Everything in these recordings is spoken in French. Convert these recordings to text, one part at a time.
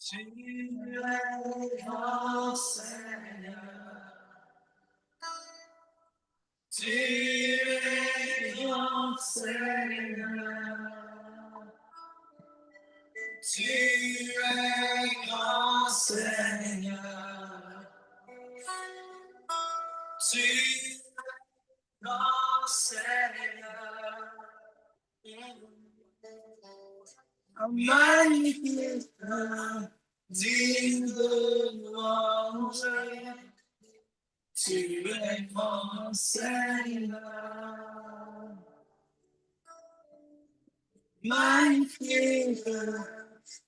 Tu es grand Seigneur. Tu es grand Seigneur. Tu es grand Seigneur. Tu es grand Seigneur. Magnifique, digne de louange. Tu es grand Seigneur. Magnifique,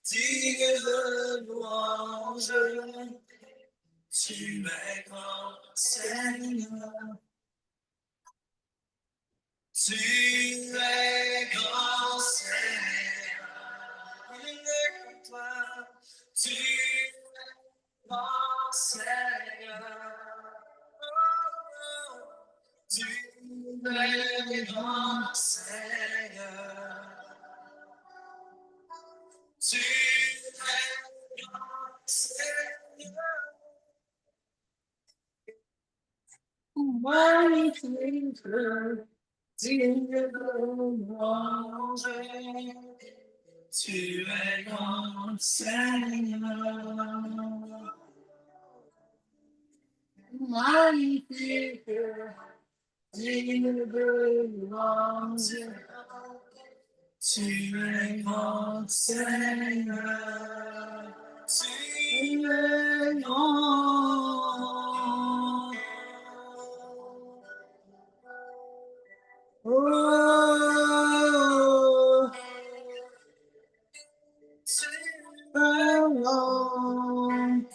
digne de louange. Tu es grand Seigneur. Tu es grand Seigneur. Il est comme toi. Tu es grand Seigneur. Tu es grand Seigneur. Tu es grand Seigneur. Magnifique, digne de louange. Tu es grand Seigneur. Magnifique, digne de louange. Tu es grand Seigneur. Tu es grand. Oh, tu es grand.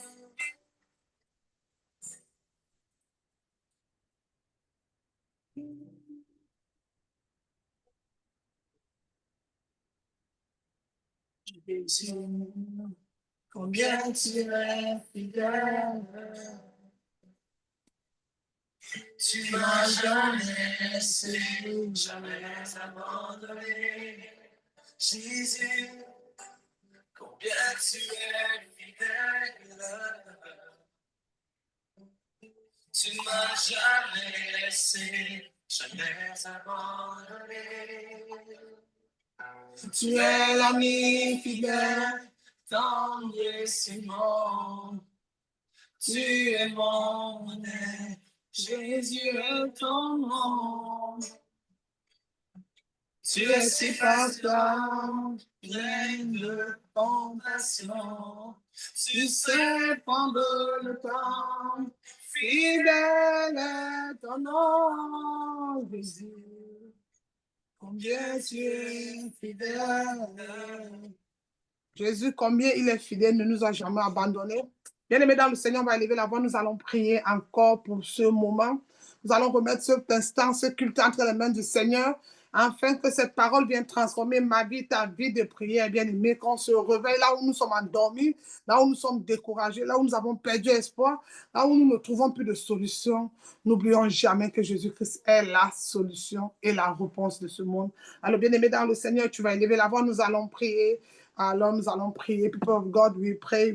Jésus, combien tu es fidèle. Tu m'as jamais laissé, jamais abandonné. Jésus, combien tu es fidèle. Tu m'as jamais laissé, jamais abandonné. Tu es l'ami fidèle, tendre et si bon. Tu es mon aide, Jésus est ton nom. Tu es si patient, plein de compassion. Tu sais prendre le temps, fidèle est ton nom, Jésus. Combien tu es fidèle. Jésus, combien il est fidèle, ne nous a jamais abandonnés. Bien-aimés dans le Seigneur, on va élever la voix, nous allons prier encore pour ce moment. Nous allons remettre cet instant, ce culte entre les mains du Seigneur, afin que cette parole vienne transformer ma vie, ta vie de prière, bien-aimés, qu'on se réveille là où nous sommes endormis, là où nous sommes découragés, là où nous avons perdu espoir, là où nous ne trouvons plus de solution. N'oublions jamais que Jésus-Christ est la solution et la réponse de ce monde. Alors, bien-aimés dans le Seigneur, tu vas élever la voix, nous allons prier. Alors, nous allons prier. People of God, we pray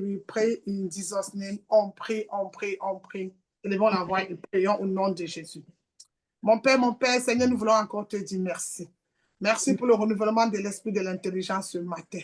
in Jesus' name. On prie, on prie, on prie. Élevons la voix et prions au nom de Jésus. Mon Père, Seigneur, nous voulons encore te dire merci. Merci pour le renouvellement de l'esprit de l'intelligence ce matin.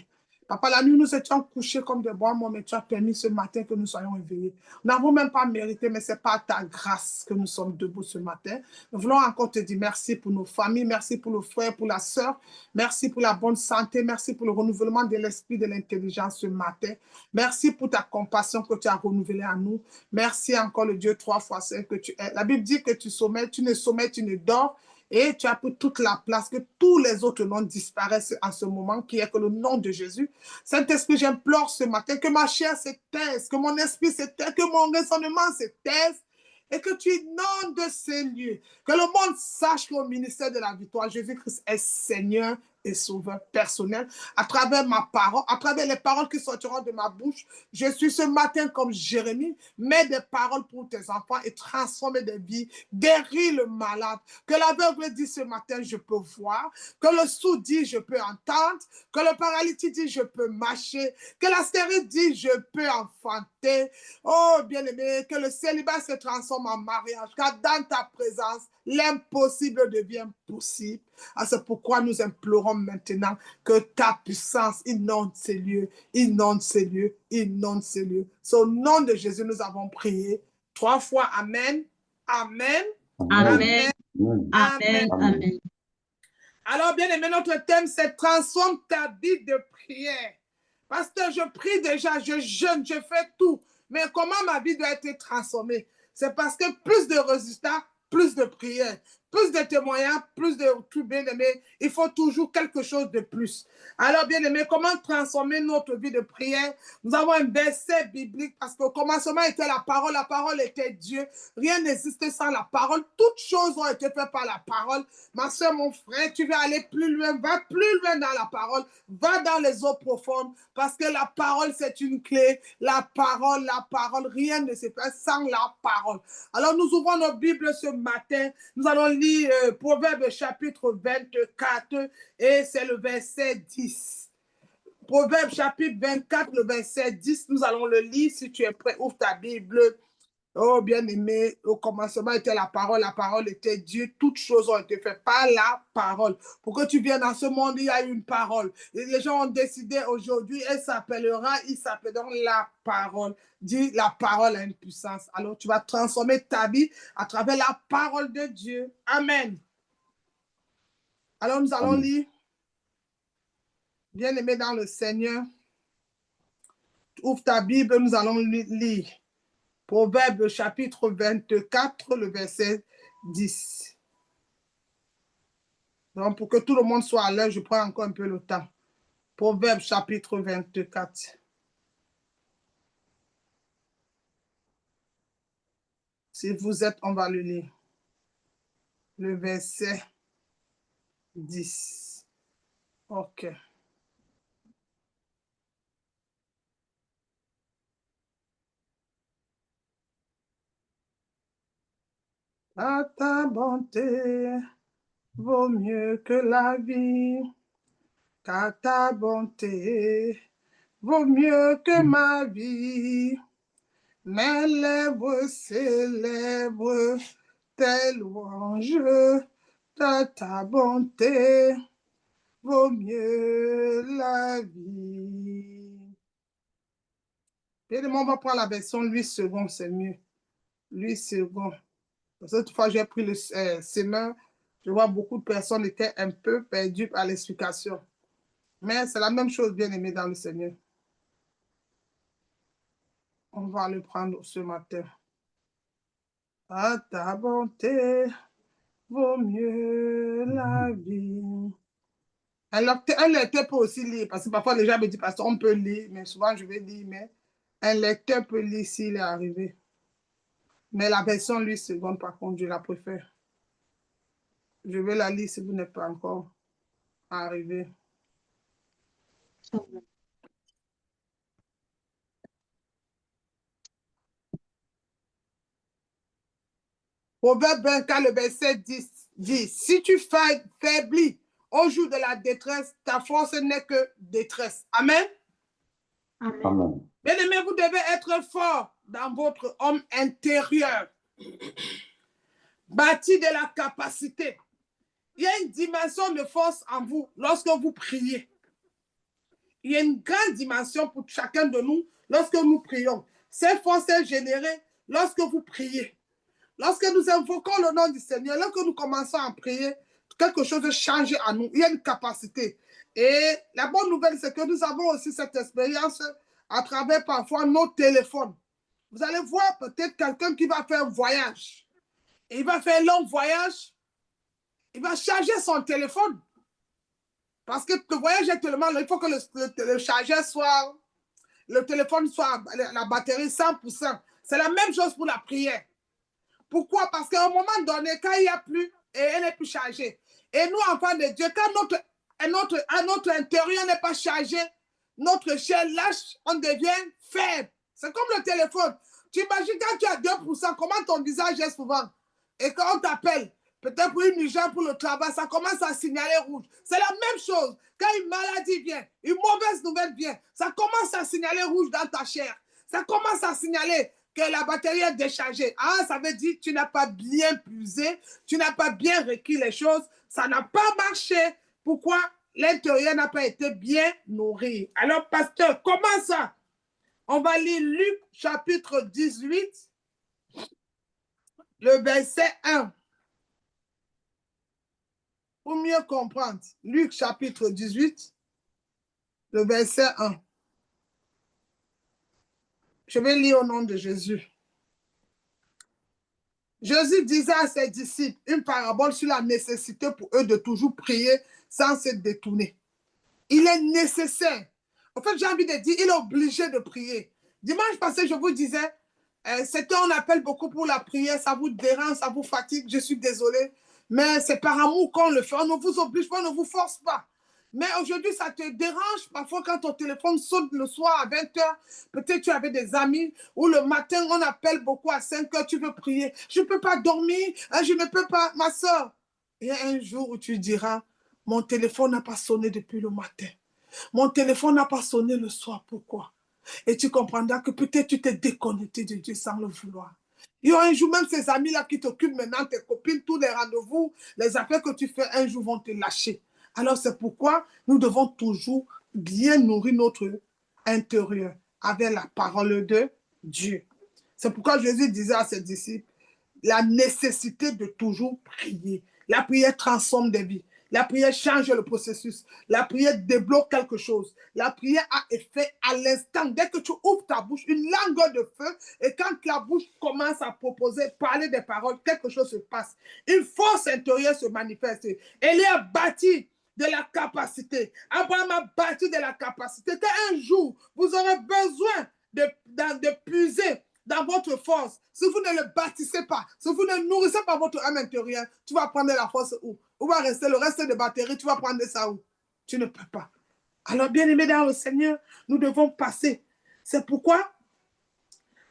Papa, la nuit, nous étions couchés comme des bois, mais tu as permis ce matin que nous soyons éveillés. Nous n'avons même pas mérité, mais c'est par ta grâce que nous sommes debout ce matin. Nous voulons encore te dire merci pour nos familles, merci pour le frère, pour la sœur, merci pour la bonne santé, merci pour le renouvellement de l'esprit de l'intelligence ce matin. Merci pour ta compassion que tu as renouvelée à nous. Merci encore le Dieu 3x5 que tu es. La Bible dit que tu sommets, tu ne dors. Et tu as pris toute la place, que tous les autres noms disparaissent en ce moment, qui est que le nom de Jésus. Saint-Esprit, j'implore ce matin que ma chair se taise, que mon esprit se taise, que mon raisonnement se taise, et que tu inondes ces lieux. Que le monde sache qu'au ministère de la victoire, Jésus-Christ est Seigneur et Sauveur personnel, à travers ma parole, à travers les paroles qui sortiront de ma bouche. Je suis ce matin comme Jérémie, mets des paroles pour tes enfants et transforme des vies, guéris le malade. Que l'aveugle dit ce matin, je peux voir, que le sourd dit, je peux entendre, que le paralytique dit, je peux marcher, que la stérile dit, je peux enfanter. Oh, bien-aimé, que le célibat se transforme en mariage, car dans ta présence, l'impossible devient possible. Ah, c'est pourquoi nous implorons maintenant que ta puissance inonde ces lieux, inonde ces lieux, inonde ces lieux. C'est au nom de Jésus, nous avons prié 3 fois. Amen, Amen, Amen. Amen, Amen. Amen. Alors, bien aimé, notre thème, c'est transforme ta vie de prière. Pasteur, je prie déjà, je jeûne, je fais tout. Mais comment ma vie doit être transformée? C'est parce que plus de résultats, plus de prières, plus de témoignages, plus de tout, bien aimé. Il faut toujours quelque chose de plus. Alors, bien aimé, comment transformer notre vie de prière? Nous avons un verset biblique parce qu'au commencement était la parole était Dieu. Rien n'existait sans la parole. Toutes choses ont été faites par la parole. Ma soeur, mon frère, tu veux aller plus loin, va plus loin dans la parole, va dans les eaux profondes, parce que la parole, c'est une clé. La parole, rien ne se fait sans la parole. Alors, nous ouvrons nos Bibles ce matin. Nous allons lire Proverbe chapitre 24 et c'est le verset 10. Proverbe chapitre 24, le verset 10, nous allons le lire. Si tu es prêt, ouvre ta Bible. Oh, bien-aimé, au commencement était la parole était Dieu, toutes choses ont été faites par la parole. Pour que tu viennes dans ce monde, il y a une parole. Et les gens ont décidé aujourd'hui, il s'appelleront la parole. Dis, la parole a une puissance. Alors, tu vas transformer ta vie à travers la parole de Dieu. Amen. Alors, nous allons lire. Bien-aimé dans le Seigneur, ouvre ta Bible, nous allons lire. Proverbe chapitre 24, le verset 10. Donc, pour que tout le monde soit à l'heure, je prends encore un peu le temps. Proverbe chapitre 24. Si vous êtes, on va le lire. Le verset 10. OK. À ta bonté vaut mieux que la vie, car ta bonté vaut mieux que ma vie. Mes lèvres célèbrent tes louanges, ta bonté vaut mieux la vie. Bien, on va prendre la version 8 secondes, c'est mieux. 8 secondes. Cette fois, j'ai pris le chemin. Je vois beaucoup de personnes étaient un peu perdues par l'explication. Mais c'est la même chose, bien aimé dans le Seigneur. On va le prendre ce matin. À ta bonté vaut mieux la vie. Un lecteur peut aussi lire, parce que parfois les gens me disent, parce qu'on peut lire, mais souvent je vais lire, mais un lecteur peut lire s'il est arrivé. Mais la version 8 secondes, par contre, je la préfère. Je vais la lire si vous n'êtes pas encore arrivé. Proverbe 24, le verset 10 dit, si tu faiblis au jour de la détresse, ta force n'est que détresse. Amen. Amen. Bien aimé, vous devez être fort dans votre homme intérieur, bâti de la capacité. Il y a une dimension de force en vous lorsque vous priez. Il y a une grande dimension pour chacun de nous lorsque nous prions. Cette force est générée lorsque vous priez. Lorsque nous invoquons le nom du Seigneur, lorsque nous commençons à prier, quelque chose change en nous. Il y a une capacité. Et la bonne nouvelle, c'est que nous avons aussi cette expérience à travers parfois nos téléphones. Vous allez voir peut-être quelqu'un qui va faire un voyage. Et il va faire un long voyage. Il va charger son téléphone. Parce que le voyage est tellement long, il faut que le chargeur soit, le téléphone soit, la batterie 100%. C'est la même chose pour la prière. Pourquoi? Parce qu'à un moment donné, quand il n'y a plus, et elle n'est plus chargée. Et nous, enfants de Dieu, quand notre notre intérieur n'est pas chargé, notre chair lâche, on devient faible. C'est comme le téléphone. Tu imagines quand tu as 2%, comment ton visage est souvent. Et quand on t'appelle, peut-être pour une urgence pour le travail, ça commence à signaler rouge. C'est la même chose. Quand une maladie vient, une mauvaise nouvelle vient, ça commence à signaler rouge dans ta chair. Ça commence à signaler que la batterie est déchargée. Ah, ça veut dire que tu n'as pas bien puisé, tu n'as pas bien requis les choses, ça n'a pas marché. Pourquoi? L'intérieur n'a pas été bien nourri. Alors, pasteur, comment ça? On va lire Luc chapitre 18, le verset 1. Pour mieux comprendre, Luc chapitre 18, le verset 1. Je vais lire au nom de Jésus. Jésus disait à ses disciples une parabole sur la nécessité pour eux de toujours prier sans se détourner. Il est nécessaire. En fait, j'ai envie de dire, il est obligé de prier. Dimanche passé, je vous disais, c'est on appelle beaucoup pour la prière, ça vous dérange, ça vous fatigue, je suis désolée, mais c'est par amour qu'on le fait. On ne vous oblige pas, on ne vous force pas. Mais aujourd'hui, ça te dérange parfois quand ton téléphone sonne le soir à 20h. Peut-être tu avais des amis ou le matin, on appelle beaucoup à 5h, tu veux prier. Je ne peux pas dormir, je ne peux pas, ma soeur. Il y a un jour où tu diras, mon téléphone n'a pas sonné depuis le matin. Mon téléphone n'a pas sonné le soir. Pourquoi? Et tu comprendras que peut-être tu t'es déconnecté de Dieu sans le vouloir. Il y aura un jour, même ces amis-là qui t'occupent maintenant, tes copines, tous les rendez-vous, les affaires que tu fais, un jour vont te lâcher. Alors c'est pourquoi nous devons toujours bien nourrir notre intérieur avec la parole de Dieu. C'est pourquoi Jésus disait à ses disciples, la nécessité de toujours prier. La prière transforme des vies. La prière change le processus. La prière débloque quelque chose. La prière a effet à l'instant. Dès que tu ouvres ta bouche, une langue de feu, et quand la bouche commence à proposer, parler des paroles, quelque chose se passe. Une force intérieure se manifeste. Élie a bâti de la capacité. Abraham a bâti de la capacité. Qu'un jour, vous aurez besoin de puiser dans votre force. Si vous ne le bâtissez pas, si vous ne nourrissez pas votre âme intérieure, tu vas prendre la force où? Où va rester le reste de batterie? Tu vas prendre ça où? Tu ne peux pas. Alors, bien-aimés dans le Seigneur, nous devons passer. C'est pourquoi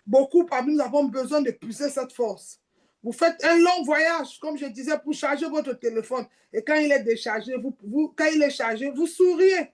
beaucoup parmi nous avons besoin de puiser cette force. Vous faites un long voyage, comme je disais, pour charger votre téléphone. Et quand il est déchargé, quand il est chargé, vous souriez.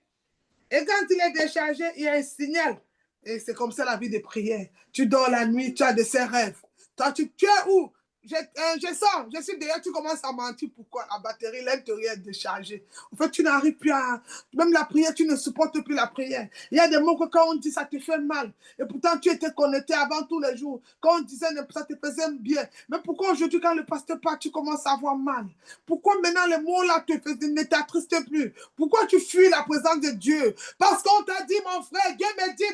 Et quand il est déchargé, il y a un signal. Et c'est comme ça la vie de prière. Tu dors la nuit, tu as de ces rêves. Toi, tu es où? Je sors, je suis derrière, tu commences à mentir. Pourquoi? La batterie, l'intérieur est déchargée. En fait, tu n'arrives plus à... Même la prière, tu ne supportes plus la prière. Il y a des mots que quand on dit, ça te fait mal. Et pourtant, tu étais connecté avant tous les jours. Quand on disait, ça te faisait bien. Mais pourquoi aujourd'hui, quand le pasteur part, tu commences à avoir mal? Pourquoi maintenant les mots là ne t'attristent plus? Pourquoi tu fuis la présence de Dieu? Parce qu'on t'a dit, mon frère, Dieu me dit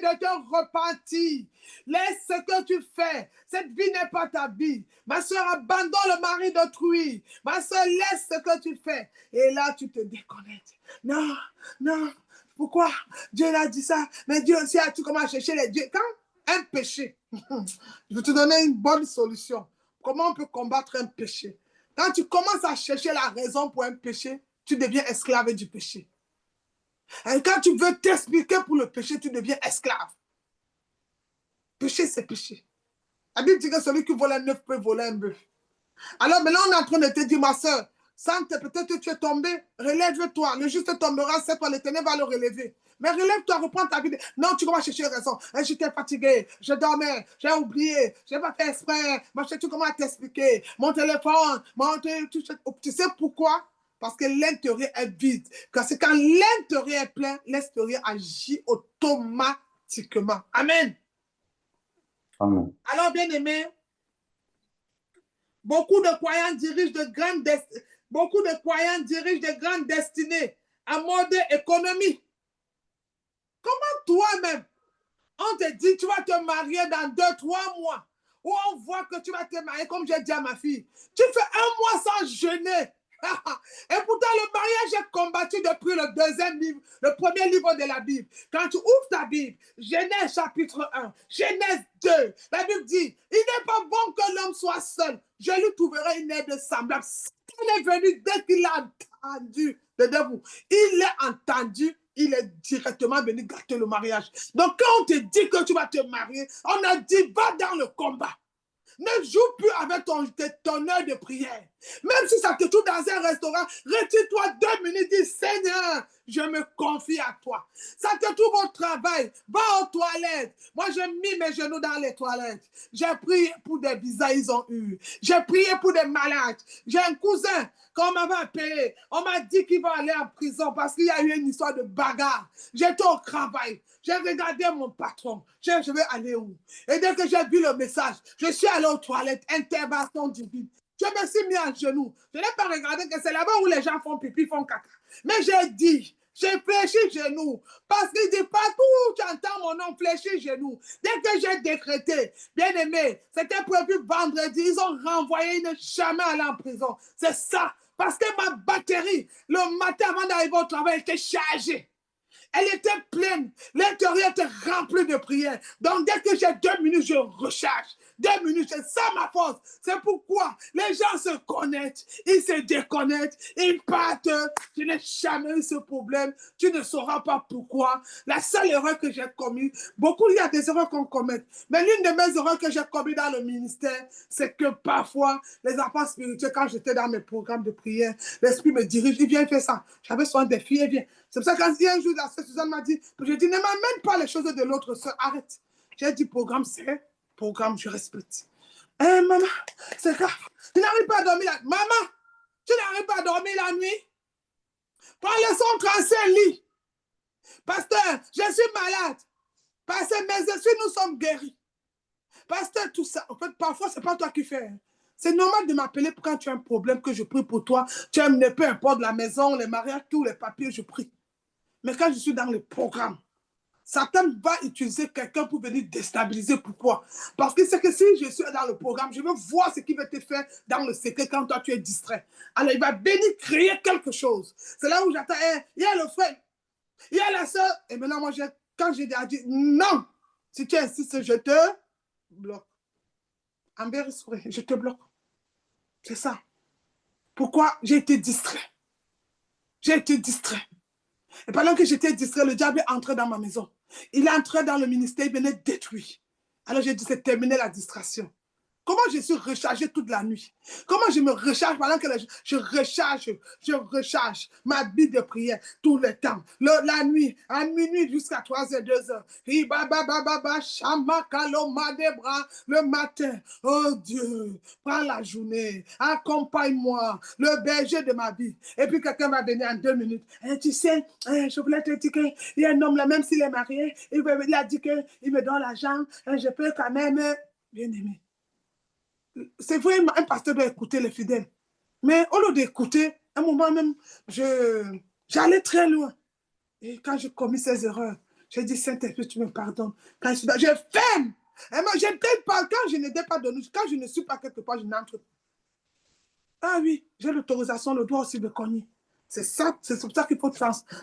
de te repentir. Laisse ce que tu fais. Cette vie n'est pas ta vie. Ma soeur, abandonne le mari d'autrui. Ma soeur, laisse ce que tu fais. Et là, tu te déconnectes. Non, non. Pourquoi? Dieu a dit ça. Mais Dieu aussi, tu commences à chercher les dieux. Quand un péché, je vais te donner une bonne solution. Comment on peut combattre un péché? Quand tu commences à chercher la raison pour un péché, tu deviens esclave du péché. Et quand tu veux t'expliquer pour le péché, tu deviens esclave. Péché, c'est péché. La Bible dit que celui qui vole un œuf peut voler un bœuf. Alors maintenant, on est en train de te dire, ma soeur, peut-être que tu es tombé, relève-toi. Le juste tombera, c'est toi, l'Éternel va le relever. Mais relève-toi, reprends ta vie. Non, tu commences à chercher raison. J'étais fatigué, je dormais, j'ai oublié, je n'ai pas fait exprès. Tu commences à t'expliquer. Mon téléphone, tu sais pourquoi? Parce que l'intérieur est vide. Parce que quand l'intérieur est plein, l'extérieur agit automatiquement. Amen. Amen. Alors, bien aimé, beaucoup de croyants dirigent de grandes destinées en mode économie. Comment toi-même, on te dit tu vas te marier dans 2-3 mois, ou on voit que tu vas te marier, comme j'ai dit à ma fille, tu fais 1 mois sans jeûner. Et pourtant, le mariage est combattu depuis le premier livre de la Bible. Quand tu ouvres ta Bible, Genèse chapitre 1, Genèse 2, la Bible dit, il n'est pas bon que l'homme soit seul. Je lui trouverai une aide semblable. Il est venu dès qu'il a entendu le devil. Il est entendu, il est directement venu gâter le mariage. Donc, quand on te dit que tu vas te marier, on a dit, va dans le combat. Ne joue plus avec ton heure de prière. Même si ça te trouve dans un restaurant, retire-toi 2 minutes, dis Seigneur, je me confie à toi. Ça te trouve au travail, va aux toilettes. Moi, j'ai mis mes genoux dans les toilettes. J'ai prié pour des visas, ils ont eu. J'ai prié pour des malades. J'ai un cousin, quand on m'avait appelé, on m'a dit qu'il va aller en prison parce qu'il y a eu une histoire de bagarre. J'étais au travail. J'ai regardé mon patron. Je vais aller où? Et dès que j'ai vu le message, je suis allé aux toilettes, intervention divine. Je me suis mis à genoux. Je n'ai pas regardé que c'est là-bas où les gens font pipi, font caca. Mais j'ai dit, j'ai fléchi genoux. Parce qu'il dit, partout où tu entends mon nom, fléchi genoux. Dès que j'ai décrété, bien aimé, c'était prévu vendredi, ils ont renvoyé, il n'est jamais allé en prison. C'est ça. Parce que ma batterie, le matin avant d'arriver au travail, était chargée. Elle était pleine. L'intérieur était rempli de prières. Donc, dès que j'ai 2 minutes, je recharge. 2 minutes, c'est ça ma force. C'est pourquoi les gens se connectent, ils se déconnectent, ils partent. Je n'ai jamais eu ce problème. Tu ne sauras pas pourquoi. La seule erreur que j'ai commise, il y a des erreurs qu'on commet. Mais l'une de mes erreurs que j'ai commises dans le ministère, c'est que parfois, les enfants spirituels, quand j'étais dans mes programmes de prière, l'esprit me dirige, il vient faire ça. J'avais soin des filles, il vient. C'est pour ça qu'un jour, la sœur Suzanne m'a dit, je dis, ne m'amène pas les choses de l'autre sœur, arrête. J'ai dit, programme, c'est programme, je respecte. Maman, c'est grave. Tu n'arrives pas à dormir la nuit. Maman, tu n'arrives pas à dormir la nuit. Prends le son, un lit. Pasteur, je suis malade. Pasteur, mes esprits, nous sommes guéris. Pasteur, tout ça, en fait, parfois, ce n'est pas toi qui fais. C'est normal de m'appeler quand tu as un problème, que je prie pour toi. Tu aimes, peu importe la maison, les mariages, tous les papiers, je prie. Mais quand je suis dans le programme, Satan va utiliser quelqu'un pour venir déstabiliser. Pourquoi? Parce que c'est que si je suis dans le programme, je veux voir ce qui va te faire dans le secret quand toi tu es distrait. Alors il va venir créer quelque chose. C'est là où j'attends. Il y a le frère, il y a la soeur. Et maintenant, moi, quand j'ai dit non, si tu insistes, je te bloque. Je te bloque. C'est ça. Pourquoi? J'ai été distrait. J'ai été distrait. Et pendant que j'étais distrait, le diable est entré dans ma maison. Il est entré dans le ministère, il venait détruire. Alors j'ai dit, c'est terminé la distraction. Comment je suis rechargé toute la nuit? Comment je me recharge pendant que je recharge ma Bible de prière tout le temps. La nuit, à minuit jusqu'à 3h, 2h. Le matin, oh Dieu, prends la journée, accompagne-moi, le berger de ma vie. Et puis quelqu'un va venir en 2 minutes. Tu sais, je voulais te dire qu'il y a un homme là, même s'il est marié, il a dit qu'il me donne l'argent, je peux quand même, bien aimé. C'est vrai, un pasteur doit écouter les fidèles. Mais au lieu d'écouter, à un moment même, j'allais très loin. Et quand j'ai commis ces erreurs, j'ai dit, Saint-Esprit, tu me pardonnes. Quand je ferme. Et moi, quand je n'étais pas donné, quand je ne suis pas quelque part, je n'entre pas. Ah oui, j'ai l'autorisation, le droit aussi de cogner. C'est ça, c'est pour ça qu'il faut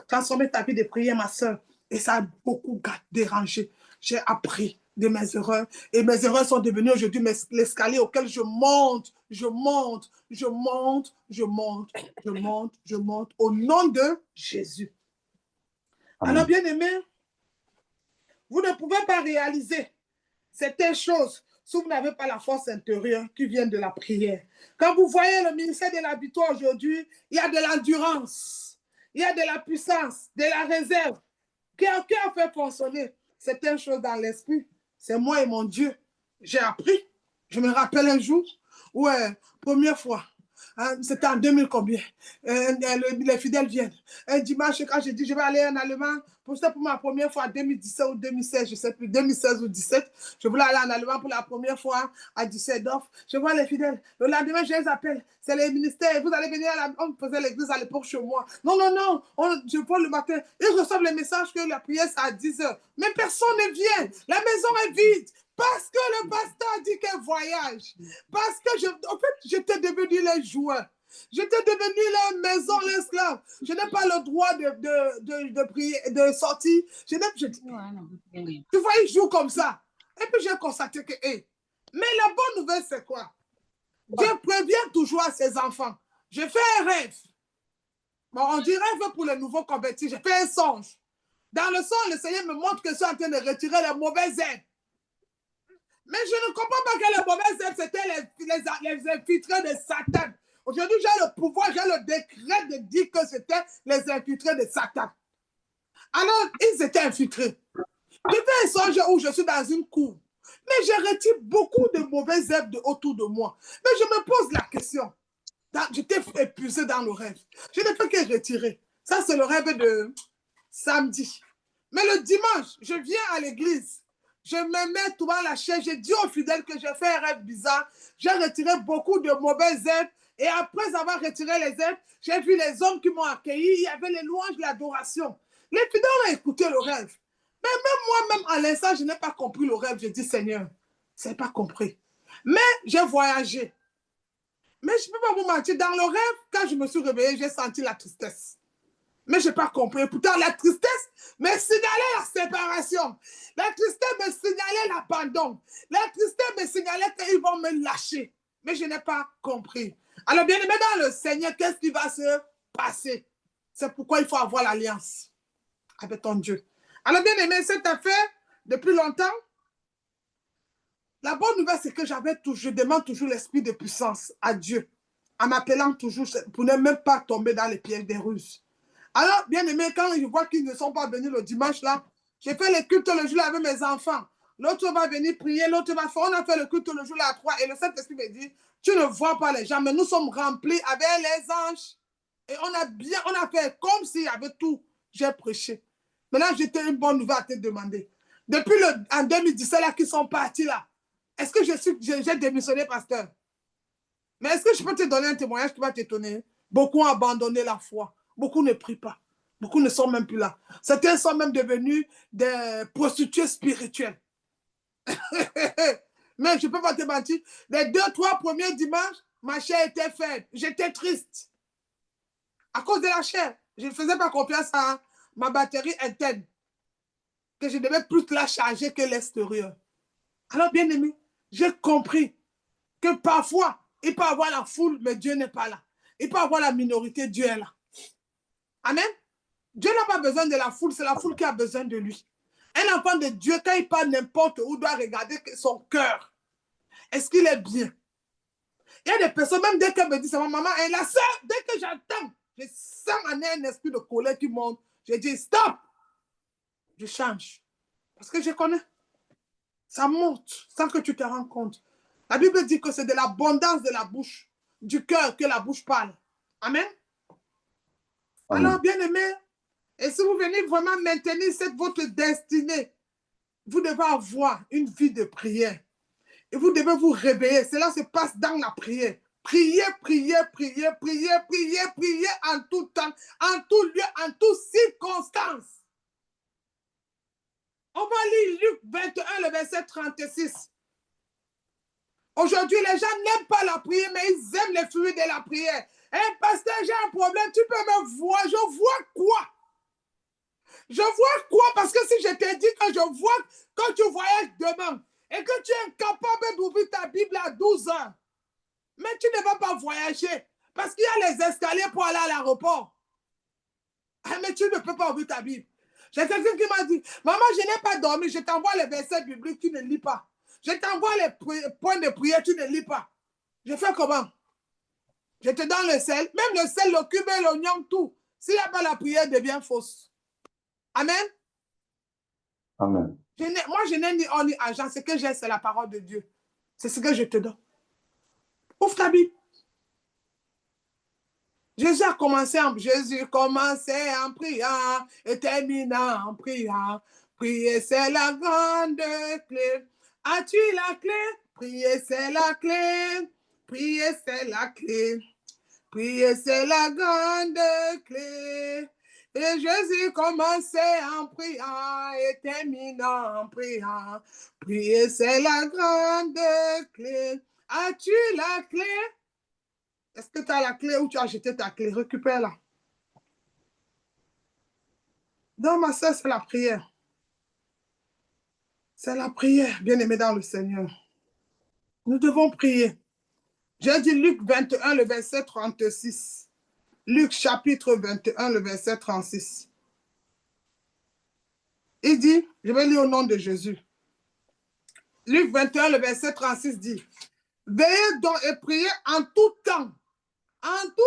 transformer ta vie de prière, ma soeur. Et ça a beaucoup dérangé. J'ai appris de mes erreurs. Et mes erreurs sont devenues aujourd'hui l'escalier auquel je monte, je monte, je monte, je monte, je monte, je monte, au nom de Jésus. Amen. Alors, bien aimé, vous ne pouvez pas réaliser certaines choses si vous n'avez pas la force intérieure qui vient de la prière. Quand vous voyez le ministère de la victoire aujourd'hui, il y a de l'endurance, il y a de la puissance, de la réserve. Qui a fait fonctionner certaines choses dans l'esprit? C'est moi et mon Dieu. J'ai appris. Je me rappelle un jour où, première fois, c'était en 2000 combien, les fidèles viennent. Un dimanche, quand j'ai dit je vais aller en Allemagne, pour ma première fois en 2017 ou 2016, je ne sais plus, 2016 ou 2017, je voulais aller en Allemagne pour la première fois à Düsseldorf. Je vois les fidèles. Le lendemain, je les appelle. C'est les ministères. Vous allez venir on faisait l'église à l'époque chez moi. Non, non, non. Je vois le matin. Ils reçoivent les messages que la prière, c'est à 10h. Mais personne ne vient. La maison est vide. Parce que le pasteur a dit qu'elle voyage. Parce que, en fait, j'étais devenu les joueurs. J'étais devenu la maison, l'esclave. Je n'ai pas le droit de prier, de sortir. Tu vois, ils jouent comme ça. Et puis, j'ai constaté que, mais la bonne nouvelle, c'est quoi? Dieu prévient toujours à ses enfants. Je fais un rêve. Bon, on dirait que pour les nouveaux convertis, j'ai fait un songe. Dans le songe, le Seigneur me montre que je suis en train de retirer les mauvaises herbes. Mais je ne comprends pas que les mauvaises herbes, c'était les infiltrés de Satan. Aujourd'hui, j'ai le pouvoir, j'ai le décret de dire que c'était les infiltrés de Satan. Alors, ils étaient infiltrés. Je fais un songe où je suis dans une cour. Mais je retire beaucoup de mauvaises herbes autour de moi. Mais je me pose la question. J'étais épuisé dans le rêve. Je ne fais que retirer. Ça, c'est le rêve de samedi. Mais le dimanche, je viens à l'église. Je me mets devant la chaise. Je dis aux fidèles que j'ai fait un rêve bizarre. J'ai retiré beaucoup de mauvaises herbes. Et après avoir retiré les herbes, j'ai vu les hommes qui m'ont accueilli. Il y avait les louanges, l'adoration. Les fidèles ont écouté le rêve. Mais même moi-même, à l'instant, je n'ai pas compris le rêve. Je dis, Seigneur, je n'ai pas compris. Mais j'ai voyagé. Mais je ne peux pas vous mentir, dans le rêve, quand je me suis réveillée, j'ai senti la tristesse. Mais je n'ai pas compris. Pourtant, la tristesse me signalait la séparation. La tristesse me signalait l'abandon. La tristesse me signalait qu'ils vont me lâcher. Mais je n'ai pas compris. Alors, bien aimé dans le Seigneur, qu'est-ce qui va se passer? C'est pourquoi il faut avoir l'alliance avec ton Dieu. Alors, bien aimé, cette affaire, depuis longtemps, la bonne nouvelle, c'est que je demande toujours l'esprit de puissance à Dieu, en m'appelant toujours pour ne même pas tomber dans les pièges des Russes. Alors, bien aimé, quand je vois qu'ils ne sont pas venus le dimanche là, j'ai fait le culte le jour là avec mes enfants. L'autre va venir prier, l'autre va faire. On a fait le culte le jour là à 3 et le Saint-Esprit me dit, tu ne vois pas les gens, mais nous sommes remplis avec les anges. Et on a fait comme s'il y avait tout. J'ai prêché. Maintenant, j'étais une bonne nouvelle à te demander. Depuis en 2017 là, qu'ils sont partis là, est-ce que j'ai démissionné, pasteur? Mais est-ce que je peux te donner un témoignage qui va t'étonner? Beaucoup ont abandonné la foi. Beaucoup ne prient pas. Beaucoup ne sont même plus là. Certains sont même devenus des prostituées spirituelles. Mais je ne peux pas te mentir. Les 2-3 premiers dimanches, ma chair était faible. J'étais triste. À cause de la chair. Je ne faisais pas confiance à ma batterie interne. Que je devais plus la charger que l'extérieur. Alors, bien aimé, j'ai compris que parfois, il peut y avoir la foule, mais Dieu n'est pas là. Il peut y avoir la minorité, Dieu est là. Amen. Dieu n'a pas besoin de la foule, c'est la foule qui a besoin de lui. Un enfant de Dieu, quand il parle n'importe où, doit regarder son cœur. Est-ce qu'il est bien? Il y a des personnes, même dès qu'elle me dit, c'est ma maman, elle a ça, dès que j'entends, je sens en un esprit de colère qui monte. Je dis, stop! Je change. Parce que je connais. Ça monte sans que tu te rends compte. La Bible dit que c'est de l'abondance de la bouche, du cœur, que la bouche parle. Amen. Amen. Alors, bien aimé, et si vous venez vraiment maintenir votre destinée, vous devez avoir une vie de prière. Et vous devez vous réveiller. Cela se passe dans la prière. Priez, priez, priez, priez, priez, priez en tout temps, en tout lieu, en toutes circonstances. On va lire Luc 21, le verset 36. Aujourd'hui, les gens n'aiment pas la prière, mais ils aiment les fruits de la prière. Hey, pasteur, j'ai un problème, tu peux me voir. Je vois quoi? Je vois quoi? Parce que si je te dis que je vois quand tu voyages demain et que tu es incapable d'ouvrir ta Bible à 12 heures, mais tu ne vas pas voyager parce qu'il y a les escaliers pour aller à l'aéroport. Mais tu ne peux pas ouvrir ta Bible. J'ai quelqu'un qui m'a dit, maman, je n'ai pas dormi, je t'envoie les versets bibliques, tu ne lis pas. Je t'envoie les points de prière, tu ne lis pas. Je fais comment? Je te donne le sel, même le sel, le cube et l'oignon, tout. S'il n'y a pas la prière, devient fausse. Amen. Amen. Moi, je n'ai ni or ni argent. Ce que j'ai, c'est la parole de Dieu. C'est ce que je te donne. Ouvre ta Bible. Jésus commençait en priant et terminant en priant. Prier, c'est la grande clé. As-tu la clé? Prier, c'est la clé. Prier, c'est la clé. Prier, c'est la grande clé. Et Jésus commençait en priant et terminant en priant. Prier, c'est la grande clé. As-tu la clé? Est-ce que tu as la clé ou tu as jeté ta clé? Récupère-la. Donc, ma soeur, c'est la prière. C'est la prière, bien-aimé dans le Seigneur. Nous devons prier. J'ai dit Luc 21, le verset 36. Luc chapitre 21, le verset 36. Il dit, je vais lire au nom de Jésus. Luc 21, le verset 36 dit, veillez donc et priez en tout temps. En tout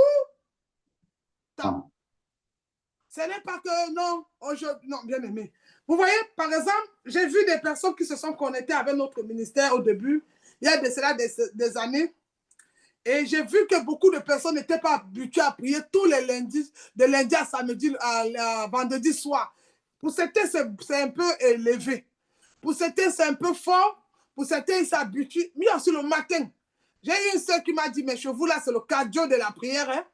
temps. Ce n'est pas que non, aujourd'hui, non, bien aimé. Vous voyez, par exemple, j'ai vu des personnes qui se sont connectées avec notre ministère au début, il y a de cela des années, et j'ai vu que beaucoup de personnes n'étaient pas habituées à prier tous les lundis, de lundi à samedi, à vendredi soir. Pour certains, c'est un peu élevé. Pour certains, c'est un peu fort. Pour certains, ils s'habituent. Mais aussi le matin. J'ai eu une soeur qui m'a dit, mais chez vous, là, c'est le cardio de la prière. Hein?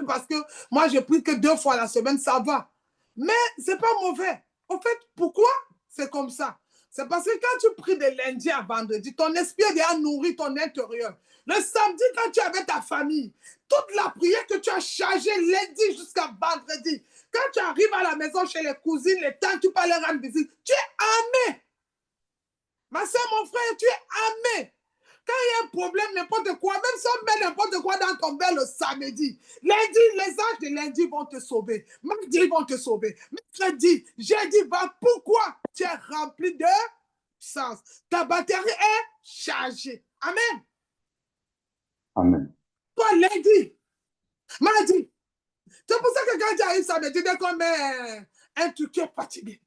Parce que moi, je prie que 2 fois la semaine, ça va. Mais ce n'est pas mauvais. En fait, pourquoi c'est comme ça? C'est parce que quand tu pries de lundi à vendredi, ton esprit est déjà nourri ton intérieur. Le samedi, quand tu es avec ta famille, toute la prière que tu as chargée lundi jusqu'à vendredi, quand tu arrives à la maison chez les cousines, les tantes, tu peux leur rendre visite, tu es armé. Ma soeur, mon frère, tu es armé. Quand il y a un problème, n'importe quoi, même si on met n'importe quoi dans ton bain le samedi, lundi, les anges de lundi vont te sauver. Mardi, ils vont te sauver. Mercredi, jeudi, pourquoi tu es rempli de sens? Ta batterie est chargée. Amen. Amen. Toi, lundi, mardi. C'est pour ça que quand tu arrives samedi, dès qu'on met un truc qui est fatigué,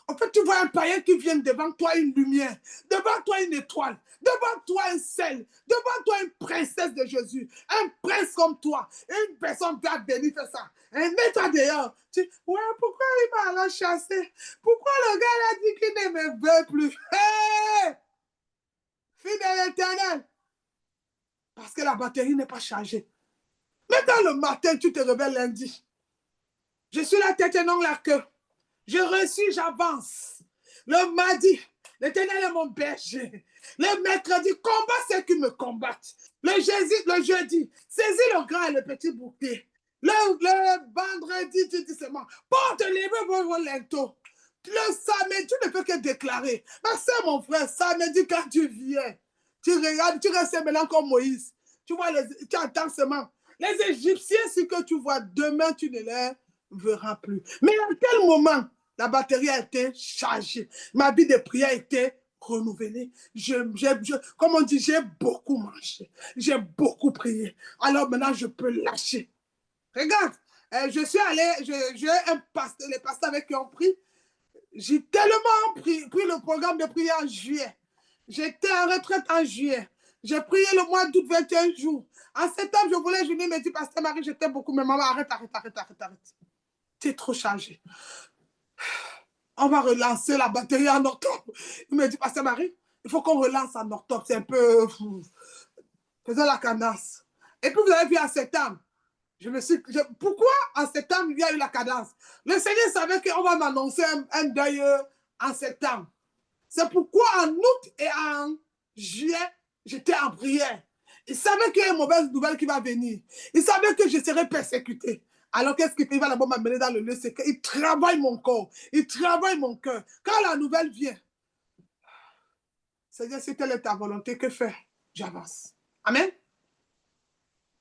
en fait, tu vois un païen qui vient devant toi, une lumière, devant toi, une étoile, devant toi, un sel, devant toi, une princesse de Jésus, un prince comme toi, une personne qui a béni fait ça. Et mets-toi dehors. Tu dis, ouais, pourquoi il m'a chassé? Pourquoi le gars a dit qu'il ne me veut plus? Hé! Fille de l'Éternel. Parce que la batterie n'est pas chargée. Mais dans le matin, tu te réveilles lundi. Je suis la tête et non la queue. Je reçus, j'avance. Le mardi, l'Éternel est mon berger. Le mercredi, combat ceux qui me combattent. Le jeudi, saisis le grand et le petit bouquet. Le vendredi, tu dis seulement, porte libre vos linteaux. Le samedi, tu ne peux que déclarer. Mais c'est mon frère, samedi, quand tu viens, tu regardes, tu restes maintenant comme Moïse. Tu vois, tu entends seulement. Les Égyptiens, ce que tu vois demain, tu ne les verras plus. Mais à quel moment la batterie a été chargée, ma vie de prière a été renouvelée. Comme on dit, j'ai beaucoup mangé, j'ai beaucoup prié. Alors maintenant, je peux lâcher. Regarde, je suis allé, j'ai un pasteur, les pasteurs avec qui on prie. J'ai tellement pris le programme de prière en juillet. J'étais en retraite en juillet. J'ai prié le mois d'août 21 jours. En septembre, je voulais venir me dire, Pasteur Marie, j'étais beaucoup, mais maman, arrête. Tu es trop chargé. On va relancer la batterie en octobre. Il me dit, Pasteur Marie, il faut qu'on relance en octobre. C'est un peu... Faisons la cadence. Et puis vous avez vu en septembre. Pourquoi en septembre, il y a eu la cadence? Le Seigneur savait qu'on va m'annoncer un deuil en septembre. C'est pourquoi en août et en juillet, j'étais en prière. Il savait qu'il y a une mauvaise nouvelle qui va venir. Il savait que je serais persécuté. Alors qu'est-ce qu'il fait? Il va d'abord m'amener dans le lieu secret. Il travaille mon corps. Il travaille mon cœur. Quand la nouvelle vient, Seigneur, si telle est ta volonté, que faire? J'avance. Amen.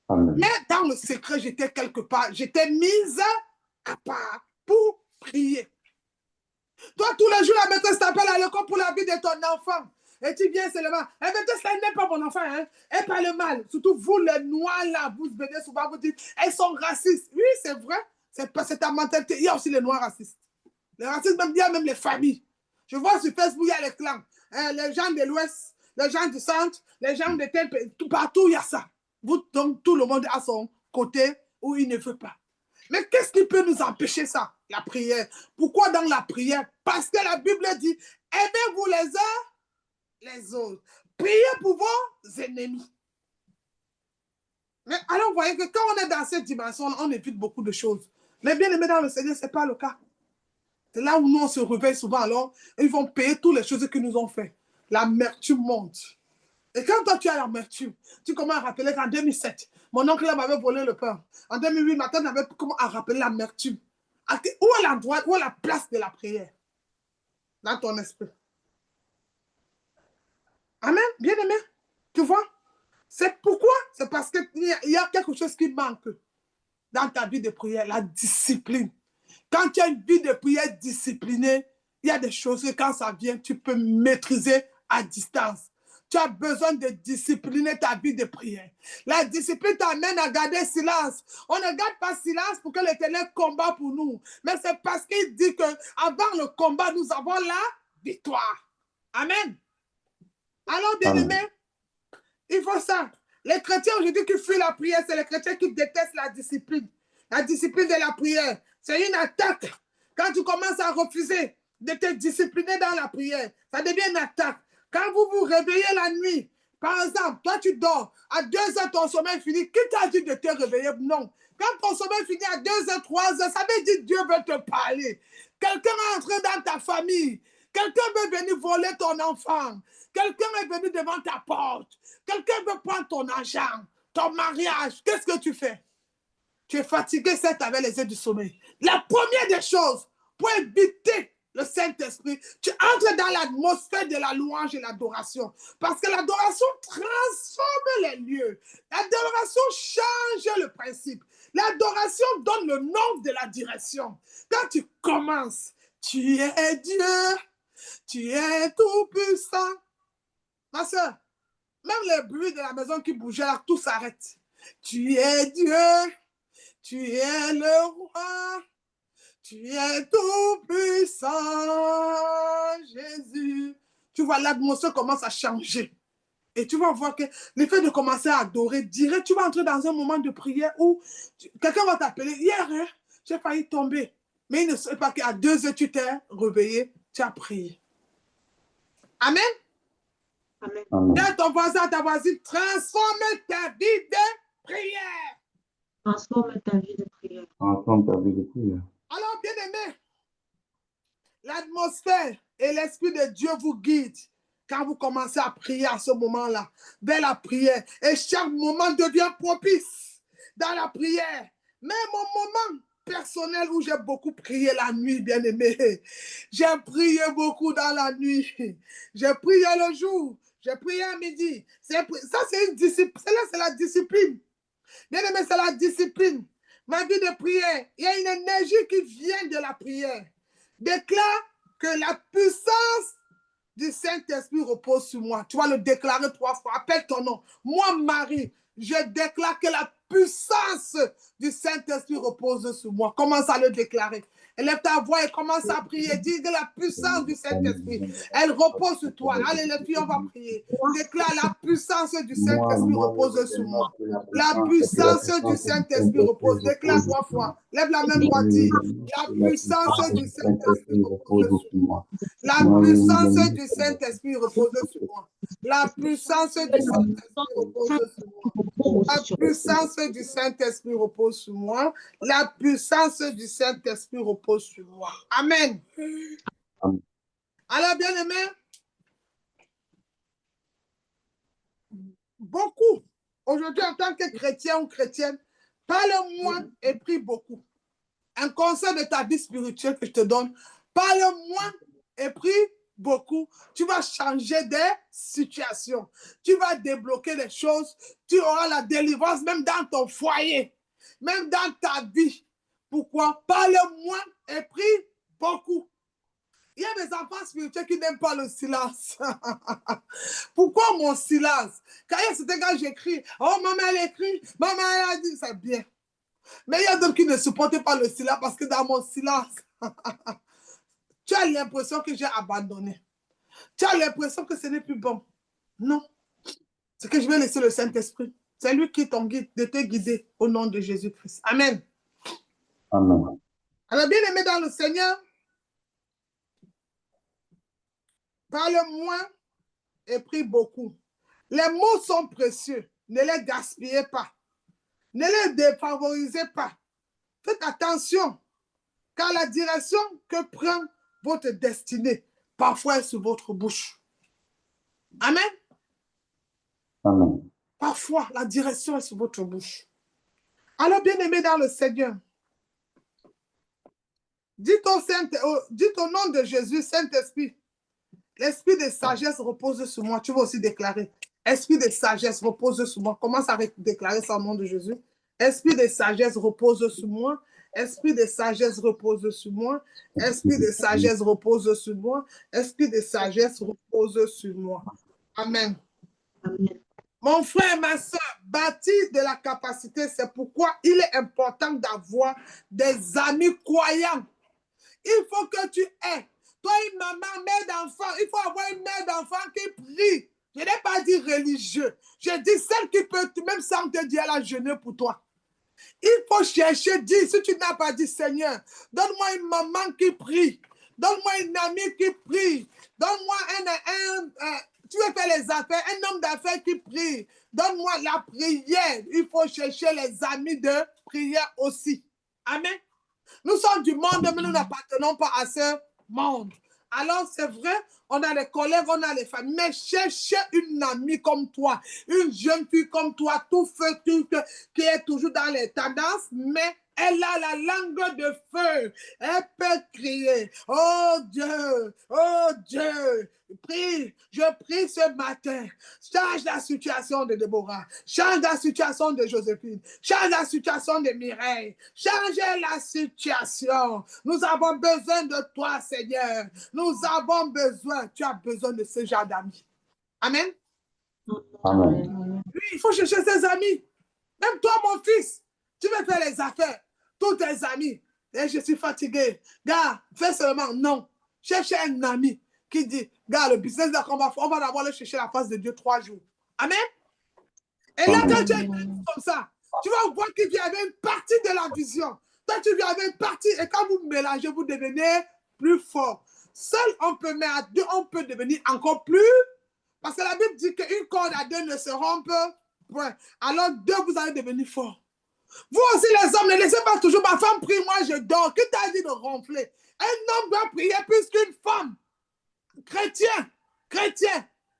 Amen. Mais dans le secret, j'étais quelque part. J'étais mise à part pour prier. Toi, tous les jours, la maîtresse t'appelle à l'école pour la vie de ton enfant. Et tu viens seulement. Elle me dit, elle n'est pas mon enfant. Hein? Elle parle mal. Surtout vous, les noirs, là, vous venez souvent vous dites, elles sont racistes. Oui, c'est vrai. C'est ta mentalité. Il y a aussi les noirs racistes. Les racistes, même, il y a même les familles. Je vois sur Facebook, il y a les clans. Les gens de l'Ouest, les gens du centre, les gens de tel pays. Partout, il y a ça. Donc, tout le monde a son côté où il ne veut pas. Mais qu'est-ce qui peut nous empêcher ça? La prière. Pourquoi dans la prière? Parce que la Bible dit, aimez-vous les uns les autres. Priez pour vos ennemis. Mais alors, vous voyez que quand on est dans cette dimension, on évite beaucoup de choses. Mais bien aimé dans le Seigneur, ce n'est pas le cas. C'est là où nous, on se réveille souvent. Alors, ils vont payer toutes les choses qu'ils nous ont fait. L'amertume monte. Et quand toi, tu as l'amertume, tu commences à rappeler qu'en 2007, mon oncle m'avait volé le pain. En 2008, ma tante avait commencé à rappeler l'amertume. Où est l'endroit, où est la place de la prière? Dans ton esprit. Amen, bien aimé. Tu vois? C'est pourquoi? C'est parce qu'il y a quelque chose qui manque. dans ta vie de prière, la discipline. Quand tu as une vie de prière disciplinée, il y a des choses que quand ça vient, tu peux maîtriser à distance. Tu as besoin de discipliner ta vie de prière. La discipline t'amène à garder silence. On ne garde pas silence pour que l'Éternel combat pour nous. Mais c'est parce qu'il dit qu'avant le combat, nous avons la victoire. Amen. Alors, bien-aimés, il faut ça. Les chrétiens aujourd'hui qui fuient la prière, c'est les chrétiens qui détestent la discipline. La discipline de la prière, c'est une attaque. Quand tu commences à refuser de te discipliner dans la prière, ça devient une attaque. Quand vous vous réveillez la nuit, par exemple, toi tu dors, à 2 heures ton sommeil finit, qui t'a dit de te réveiller? Non. Quand ton sommeil finit à 2 heures, 3 heures, ça veut dire que Dieu veut te parler. Quelqu'un est entré dans ta famille. Quelqu'un veut venir voler ton enfant. Quelqu'un est venu devant ta porte. Quelqu'un veut prendre ton argent, ton mariage. Qu'est-ce que tu fais? Tu es fatigué, certes, avec les yeux du sommeil. La première des choses, pour éviter le Saint-Esprit, tu entres dans l'atmosphère de la louange et l'adoration. Parce que l'adoration transforme les lieux. L'adoration change le principe. L'adoration donne le nom de la direction. Quand tu commences, tu es Dieu, tu es tout-puissant. Ma soeur, même les bruits de la maison qui bougeaient là, tout s'arrête. Tu es Dieu, tu es le roi, tu es tout-puissant, Jésus. Tu vois, l'atmosphère commence à changer. Et tu vas voir que le fait de commencer à adorer, direct, tu vas entrer dans un moment de prière où quelqu'un va t'appeler. Hier, hein, j'ai failli tomber. Mais il ne sait pas qu'à 2 heures, tu t'es réveillé, tu as prié. Amen. Amen. Dis ton voisin, ta voisine, transforme ta vie de prière. Transforme ta vie de prière. Transforme ta vie de prière. Alors, bien aimé, l'atmosphère et l'Esprit de Dieu vous guident quand vous commencez à prier à ce moment-là, vers la prière. Et chaque moment devient propice dans la prière. Même mon moment personnel où j'ai beaucoup prié la nuit, bien aimé. J'ai prié beaucoup dans la nuit. J'ai prié le jour. J'ai prié à midi. Ça, c'est une discipline. C'est la discipline. Bien aimé, c'est la discipline. Ma vie de prière, il y a une énergie qui vient de la prière. Déclare que la puissance du Saint-Esprit repose sur moi. Tu vas le déclarer 3 fois. Appelle ton nom. Moi, Marie, je déclare que la puissance du Saint-Esprit repose sur moi. Commence à le déclarer. Élève ta voix et commence à prier. Dis que la puissance du Saint-Esprit, elle repose sur toi. Allez, les filles, on va prier. Déclare la puissance du Saint-Esprit repose sur moi. La puissance du Saint-Esprit repose. Déclare 3 fois. Lève la main droite. Dis la puissance du Saint-Esprit repose sur moi. La puissance du Saint-Esprit repose sur moi. La puissance du Saint-Esprit repose sur moi. La puissance du Saint-Esprit repose sur moi. La puissance du Saint-Esprit repose sur moi. Amen. Amen. Alors, bien aimé, beaucoup, aujourd'hui en tant que chrétien ou chrétienne, parle moins et prie beaucoup. Un conseil de ta vie spirituelle que je te donne, parle moins et prie beaucoup. Tu vas changer des situations. Tu vas débloquer des choses. Tu auras la délivrance même dans ton foyer, même dans ta vie. Pourquoi? Parle moins et prie beaucoup. Il y a des enfants spirituels qui n'aiment pas le silence. Pourquoi mon silence? Quand j'écris, oh maman elle écrit, maman elle a dit, c'est bien. Mais il y a d'autres qui ne supportent pas le silence parce que dans mon silence, tu as l'impression que j'ai abandonné. Tu as l'impression que ce n'est plus bon. Non. C'est que je vais laisser le Saint-Esprit. C'est lui qui t'en guide, de te guider au nom de Jésus-Christ. Amen. Amen. Alors, bien aimé dans le Seigneur, parle moins et prie beaucoup. Les mots sont précieux. Ne les gaspillez pas. Ne les défavorisez pas. Faites attention, car la direction que prend votre destinée, parfois est sur votre bouche. Amen. Amen. Parfois, la direction est sur votre bouche. Alors, bien aimé dans le Seigneur, dites au nom de Jésus, Saint-Esprit, l'esprit de sagesse repose sur moi. Tu vas aussi déclarer, esprit de sagesse repose sur moi. Commence à déclarer ça au nom de Jésus. Esprit de sagesse repose sur moi. Esprit de sagesse repose sur moi. Esprit de sagesse repose sur moi. Esprit de sagesse repose sur moi. Amen. Amen. Mon frère et ma soeur, bâtir de la capacité, c'est pourquoi il est important d'avoir des amis croyants. Il faut que tu aies, toi une maman, mère d'enfant, il faut avoir une mère d'enfant qui prie. Je n'ai pas dit religieux. Je dis celle qui peut, même sans te dire, elle a jeûné pour toi. Il faut chercher, dire, si tu n'as pas dit, Seigneur, donne-moi une maman qui prie. Donne-moi une amie qui prie. Donne-moi tu veux faire les affaires, un homme d'affaires qui prie. Donne-moi la prière. Il faut chercher les amis de prière aussi. Amen. Nous sommes du monde, mais nous n'appartenons pas à ce monde. Alors, c'est vrai, on a les collègues, on a les familles, mais cherchez une amie comme toi, une jeune fille comme toi, tout feu, qui est toujours dans les tendances, mais elle a la langue de feu. Elle peut crier, oh Dieu, prie, je prie ce matin. Change la situation de Déborah, change la situation de Joséphine, change la situation de Mireille, change la situation. Nous avons besoin de toi, Seigneur. Nous avons besoin, tu as besoin de ce genre d'amis. Amen. Amen. Oui, il faut chercher ses amis. Même toi, mon fils, tu veux faire les affaires. Tous tes amis. Et je suis fatigué. Gars, fais seulement. Non. Cherche un ami qui dit, gars, le business qu'on va faire, on va d'abord aller chercher la face de Dieu 3 jours. Amen. Et là, quand tu es comme ça, tu vas voir qu'il y avait une partie de la vision. Toi, tu viens avec une partie. Et quand vous mélangez, vous devenez plus fort. Seul, on peut mettre à 2, on peut devenir encore plus. Parce que la Bible dit qu'une corde à 2 ne se rompt point. Alors 2, vous allez devenir fort. Vous aussi, les hommes, ne laissez pas toujours ma femme prie, moi je dors. Qui t'a dit de ronfler? Un homme doit prier plus qu'une femme. Chrétien,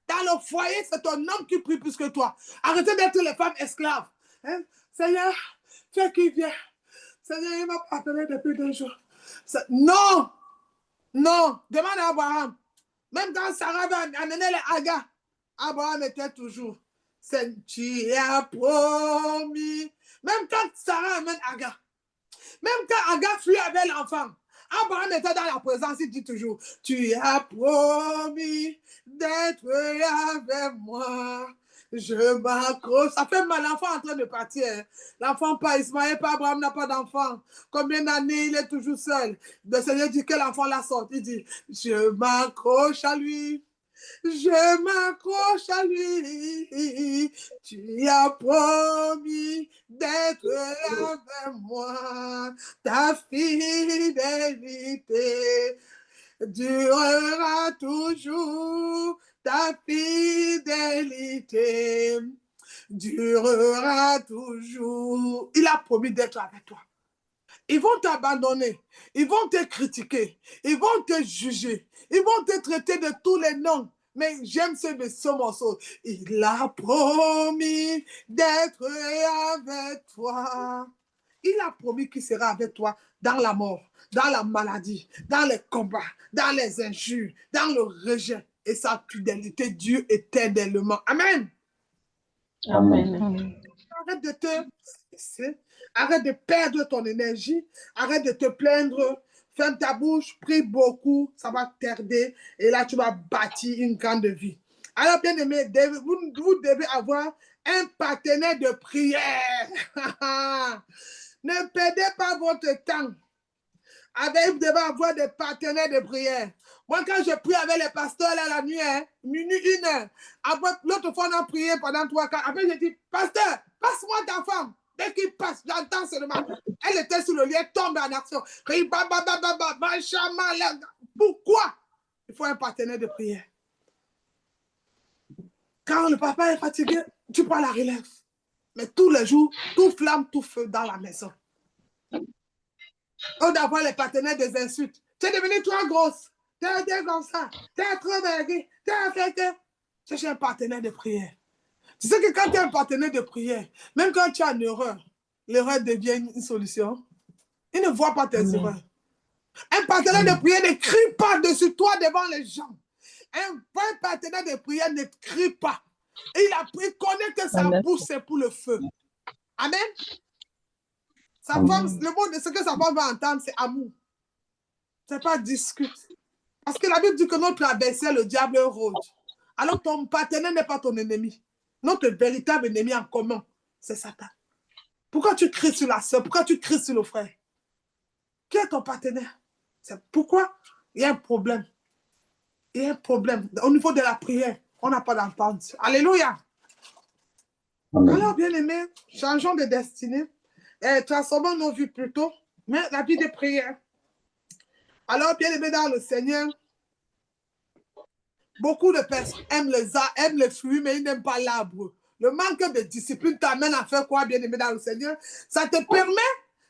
dans le foyer, c'est ton homme qui prie plus que toi. Arrêtez d'être les femmes esclaves. Hein? Seigneur, fais qu'il vient. Seigneur, il m'a appelé depuis 2 jours. Non, demande à Abraham. Même quand Sarah va amener les Agas, Abraham était toujours. Tu as promis. Même quand Sarah amène Agar, même quand Agar fuit avec l'enfant, Abraham était dans la présence, il dit toujours, tu as promis d'être avec moi. Je m'accroche. Ça fait mal, l'enfant en train de partir. L'enfant pas Ismaël, pas Abraham n'a pas d'enfant. Combien d'années il est toujours seul. Le Seigneur dit que l'enfant la sorte. Il dit, je m'accroche à lui. Je m'accroche à lui. Tu as promis d'être avec moi. Ta fidélité durera toujours. Ta fidélité durera toujours. Il a promis d'être avec toi. Ils vont t'abandonner, ils vont te critiquer, ils vont te juger, ils vont te traiter de tous les noms. Mais j'aime ce morceau. Il a promis d'être avec toi. Il a promis qu'il sera avec toi dans la mort, dans la maladie, dans les combats, dans les injures, dans le rejet. Et sa fidélité dure éternellement. Amen. Amen. Arrête de te stresser. Arrête de perdre ton énergie. Arrête de te plaindre. Ferme ta bouche, prie beaucoup. Ça va t'aider. Et là, tu vas bâtir une grande vie. Alors, bien aimé, vous devez avoir un partenaire de prière. Ne perdez pas votre temps. Vous devez avoir des partenaires de prière. Moi, quand je prie avec les pasteurs là, la nuit, minuit, 1 heure, après, l'autre fois, on a prié pendant 3-4. Après, j'ai dit, pasteur, passe-moi ta femme. Dès qu'il passe, j'entends seulement. Elle était sur le lit, elle tombe en action. Pourquoi? Il faut un partenaire de prière. Quand le papa est fatigué, tu prends la relève. Mais tous les jours, tout flamme, tout feu dans la maison. On doit avoir les partenaires des insultes. Tu es devenue trop grosse. Tu es comme ça. Tu es trop maigrie. Tu es fait que. Cherche un partenaire de prière. Tu sais que quand tu es un partenaire de prière, même quand tu as une erreur, l'erreur devient une solution. Il ne voit pas tes erreurs. Un partenaire de prière ne crie pas dessus toi devant les gens. Un vrai partenaire de prière ne crie pas. Il connaît que sa bouche, c'est pour le feu. Amen. Sa femme, le mot de ce que sa femme va entendre, c'est amour. C'est pas discute. Parce que la Bible dit que notre adversaire, le diable, rôde. Alors ton partenaire n'est pas ton ennemi. Notre véritable ennemi en commun, c'est Satan. Pourquoi tu cries sur la soeur? Pourquoi tu cries sur le frère? Qui est ton partenaire? C'est pourquoi il y a un problème. Il y a un problème. Au niveau de la prière, on n'a pas d'entente. Alléluia. Amen. Alors, bien aimé, changeons de destinée. Et transformons nos vies plutôt. Mais la vie de prière. Alors, bien aimé dans le Seigneur, beaucoup de personnes aiment les fruits, mais ils n'aiment pas l'arbre. Le manque de discipline t'amène à faire quoi, bien aimé dans le Seigneur? Ça te permet,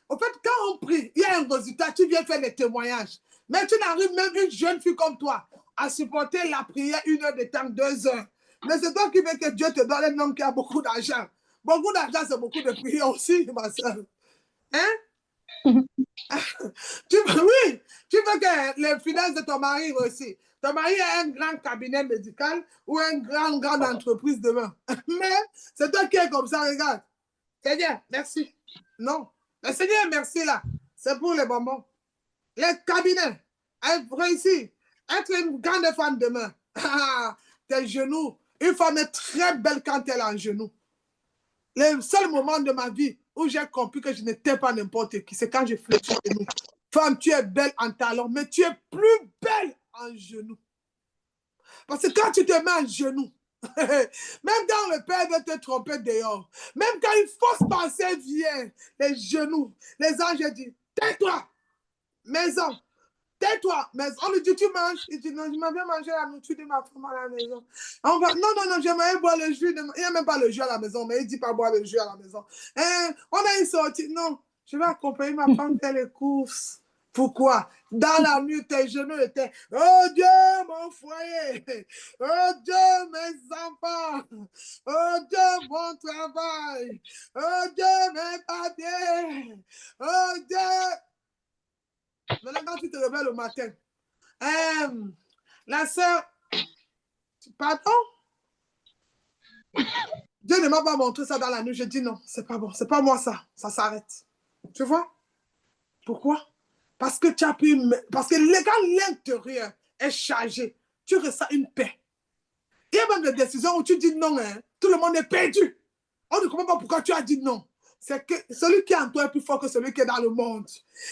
en fait, quand on prie, il y a un résultat, tu viens faire des témoignages. Mais tu n'arrives même une jeune fille comme toi à supporter la prière 1 heure de temps, 2 heures. Mais c'est toi qui veux que Dieu te donne un homme qui a beaucoup d'argent. Beaucoup d'argent, c'est beaucoup de prière aussi, ma soeur. Hein? Oui, tu veux que les finances de ton mari aussi. Ton mari a un grand cabinet médical ou une grande entreprise demain. Mais c'est toi qui es comme ça, regarde. Seigneur, merci. Non. Le Seigneur, merci là. C'est pour les bonbons. Les cabinets, réussir. Être une grande femme demain. Tes genoux. Une femme est très belle quand elle est en genoux. Le seul moment de ma vie où j'ai compris que je n'étais pas n'importe qui, c'est quand je fléchis les genoux. Femme, tu es belle en talons, mais tu es plus belle en genoux. Parce que quand tu te mets en genoux, même quand le père veut te tromper dehors, même quand une fausse pensée vient, les genoux, les anges disent, tais-toi, maison, tais-toi. Mais on lui dit, tu manges. Il dit, non, je m'en viens manger la nourriture de ma femme à la maison. On va, non, j'aimerais boire le jus. Il n'y a même pas le jus à la maison, mais il ne dit pas boire le jus à la maison. On a une sortie. Non, je vais accompagner ma femme faire les courses. Pourquoi? Dans la nuit, tes genoux étaient, oh Dieu, mon foyer. Oh Dieu, mes enfants. Oh Dieu, mon travail. Oh Dieu, mes papiers. Oh Dieu. Maintenant, quand tu te réveilles le matin, la sœur, pardon? Dieu ne m'a pas montré ça dans la nuit. Je dis non, c'est pas bon, c'est pas moi ça. Ça s'arrête. Tu vois? Pourquoi? Parce que tu as pu. Parce que quand l'intérieur est chargé, tu ressens une paix. Il y a même des décisions où tu dis non, hein, tout le monde est perdu. On ne comprend pas pourquoi tu as dit non. C'est que celui qui est en toi est plus fort que celui qui est dans le monde.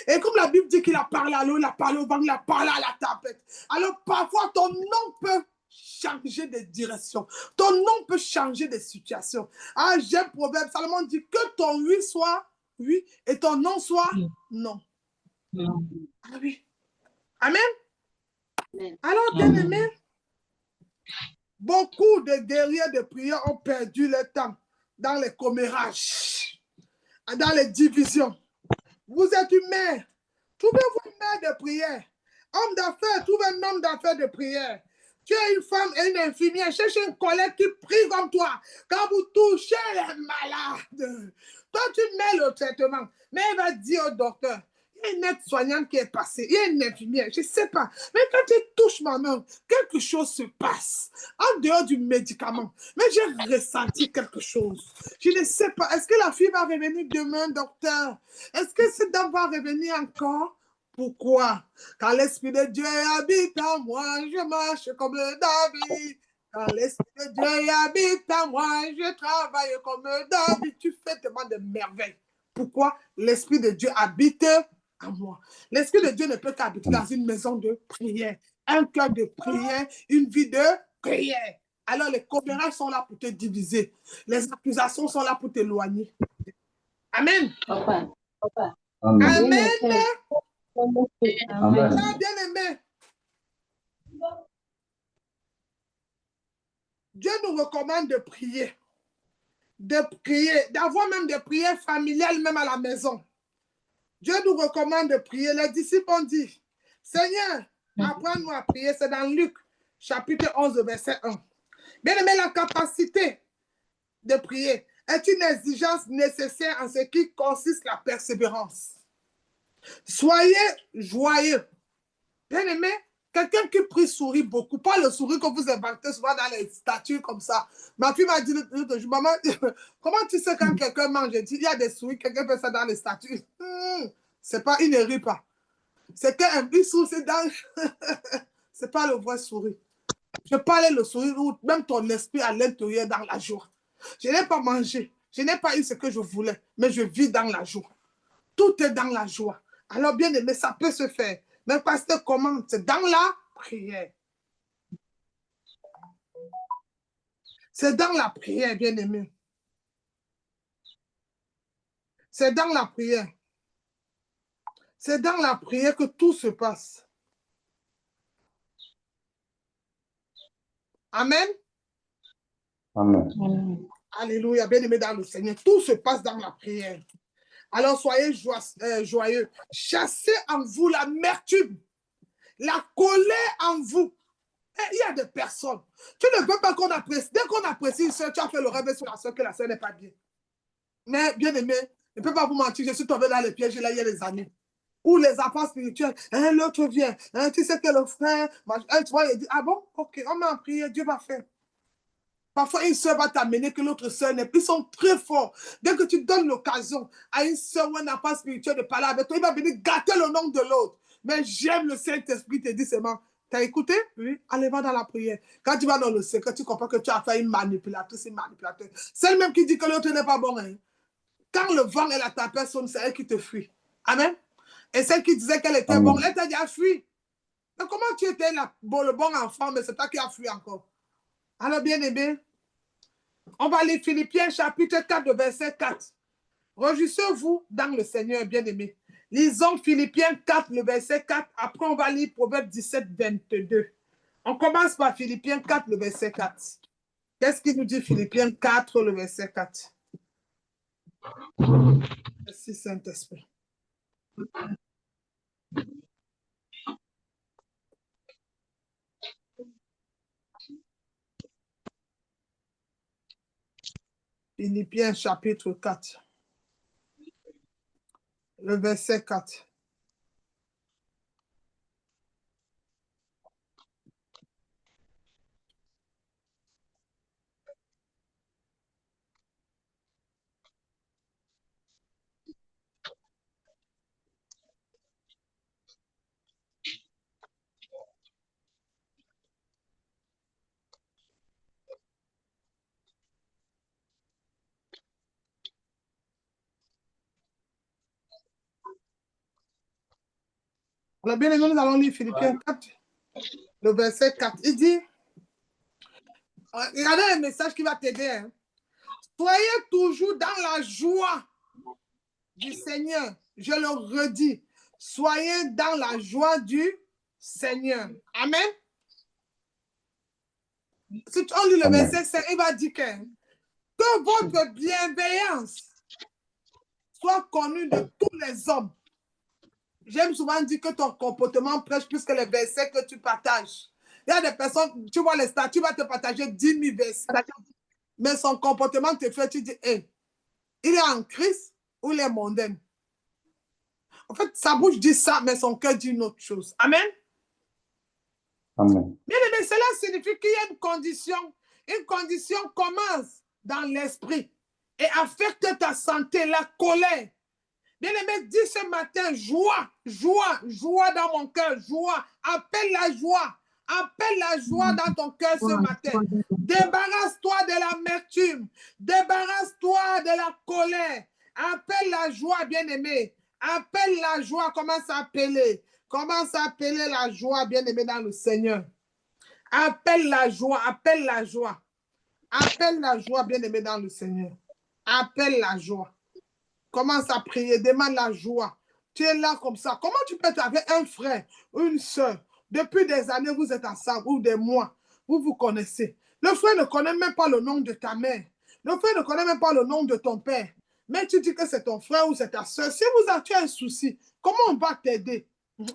Et comme la Bible dit qu'il a parlé à l'eau, il a parlé au vent, il a parlé à la tempête. Alors parfois ton nom peut changer de direction. Ton nom peut changer de situation. Ah, j'ai un proverbe. Salomon dit que ton oui soit oui et ton non soit non. Ah oui. Amen. Alors, bien aimé, beaucoup de guerriers de prière ont perdu le temps dans les commérages, dans les divisions. Vous êtes une mère. Trouvez-vous une mère de prière. Homme d'affaires, trouve un homme d'affaires de prière. Tu es une femme et une infirmière. Cherchez un collègue qui prie comme toi. Quand vous touchez les malades, toi, tu mets le traitement. Mais il va dire au docteur, il y a une aide-soignante qui est passée, il y a une infirmière, je ne sais pas. Mais quand tu touches ma main, quelque chose se passe en dehors du médicament. Mais j'ai ressenti quelque chose. Je ne sais pas. Est-ce que la fille va revenir demain, docteur? Est-ce que cette dame va revenir encore? Pourquoi? Quand l'Esprit de Dieu habite en moi, je marche comme David. Quand l'Esprit de Dieu habite en moi, je travaille comme David. Tu fais tellement de merveilles. Pourquoi? L'Esprit de Dieu habite en moi. L'Esprit de Dieu ne peut qu'habiter dans une maison de prière. Un cœur de prière, une vie de prière. Alors les commérages sont là pour te diviser. Les accusations sont là pour t'éloigner. Amen. Amen. Amen. Amen. Bien aimé. Dieu nous recommande de prier, d'avoir même des prières familiales, même à la maison. Dieu nous recommande de prier. Les disciples ont dit, Seigneur, apprends-nous à prier. C'est dans Luc, chapitre 11, verset 1. Bien aimé, la capacité de prier est une exigence nécessaire en ce qui consiste la persévérance. Soyez joyeux. Bien aimé, Quelqu'un qui prie sourit beaucoup. Pas le sourire que vous inventez souvent dans les statues comme ça. Ma fille m'a dit l'autre jour, maman, comment tu sais quand quelqu'un mange? J'ai dit, il y a des souris, quelqu'un fait ça dans les statues. C'est pas, il ne rit pas. C'est qu'un bisou, c'est dans... c'est pas le vrai sourire. Je parlais le sourire où même ton esprit à l'intérieur dans la joie. Je n'ai pas mangé. Je n'ai pas eu ce que je voulais, mais je vis dans la joie. Tout est dans la joie. Alors, bien aimé, ça peut se faire. Mais pasteur, comment? C'est dans la prière. C'est dans la prière, bien aimé. C'est dans la prière. C'est dans la prière que tout se passe. Amen. Amen. Alléluia, bien aimé dans le Seigneur. Tout se passe dans la prière. Alors, soyez joyeux. Chassez en vous l'amertume, la colère en vous. Et il y a des personnes. Tu ne veux pas qu'on apprécie. Dès qu'on apprécie une soeur, tu as fait le rêve sur la soeur que la soeur n'est pas bien. Mais bien aimé, je ne peux pas vous mentir, je suis tombé dans les pièges là il y a des années. Où les enfants spirituels, hein, l'autre vient, hein, tu sais que le frère, tu vois, il dit, ah bon, ok, on m'a prié, Dieu va faire. Parfois, une soeur va t'amener que l'autre soeur n'est plus. Ils sont très forts. Dès que tu donnes l'occasion à une soeur ou un enfant spirituel de parler avec toi, il va venir gâter le nom de l'autre. Mais j'aime le Saint-Esprit te dit seulement, t'as écouté? Oui, allez, va dans la prière. Quand tu vas dans le secret, tu comprends que tu as fait une manipulatrice, une manipulateur. C'est elle même qui dit que l'autre n'est pas bon. Hein. Quand le vent et la tempête sonnent, c'est elle qui te fuit. Amen. Et celle qui disait qu'elle était bonne, elle t'a dit, fuis. Mais comment tu étais le bon enfant, mais c'est toi qui as fui encore? Alors, bien aimé, on va lire Philippiens chapitre 4, le verset 4. Réjouissez-vous dans le Seigneur, bien-aimé. Lisons Philippiens 4, le verset 4. Après, on va lire Proverbe 17, 22. On commence par Philippiens 4, le verset 4. Qu'est-ce qu'il nous dit Philippiens 4, le verset 4? Merci, Saint-Esprit. Philippiens chapitre 4, le verset 4. Alors, bien aimé, nous allons lire Philippiens 4, le verset 4. Il dit, regardez un message qui va t'aider. Hein. Soyez toujours dans la joie du Seigneur. Je le redis. Soyez dans la joie du Seigneur. Amen. Si on lit le verset 5, il va dire que votre bienveillance soit connue de tous les hommes. J'aime souvent dire que ton comportement prêche plus que les versets que tu partages. Il y a des personnes, tu vois les statuts, tu vas te partager 10 000 versets. Mais son comportement te fait, tu dis, hey, il est en Christ ou il est mondain. En fait, sa bouche dit ça, mais son cœur dit une autre chose. Amen. Amen. Bien aimé, cela signifie qu'il y a une condition. Une condition commence dans l'esprit et affecte ta santé, la colère. Bien aimé, dis ce matin, joie, joie, joie dans mon cœur, joie. Appelle la joie. Appelle la joie dans ton cœur ce matin. Débarrasse-toi de l'amertume. Débarrasse-toi de la colère. Appelle la joie, bien-aimé. Appelle la joie. Commence à appeler. Commence à appeler la joie, bien-aimé, dans le Seigneur. Appelle la joie. Appelle la joie. Appelle la joie, bien-aimé, dans le Seigneur. Appelle la joie. Commence à prier, demande la joie. Tu es là comme ça. Comment tu peux être avec un frère ou une soeur? Depuis des années, vous êtes ensemble, ou des mois, vous vous connaissez. Le frère ne connaît même pas le nom de ta mère. Le frère ne connaît même pas le nom de ton père. Mais tu dis que c'est ton frère ou c'est ta soeur. Si vous avez un souci, comment on va t'aider?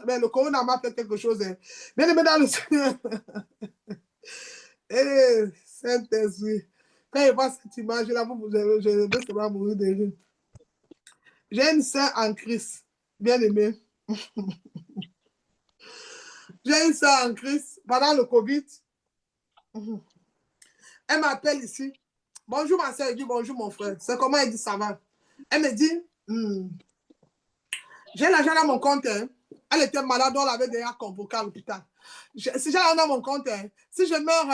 Mais le corona m'a fait quelque chose. Hein. Bien aimé dans le Seigneur. Eh, Saint-Esprit. Quand il voit cette image-là, je vais seulement mourir de rire. J'ai une sœur en Christ, bien aimée. J'ai une soeur en Christ pendant le Covid. Elle m'appelle ici. Bonjour ma soeur, elle dit bonjour mon frère. C'est comment elle dit ça va. Elle me dit, j'ai l'argent dans mon compte. Hein. Elle était malade, on l'avait déjà convoquée à l'hôpital. Si j'ai l'argent dans mon compte, hein, si je meurs,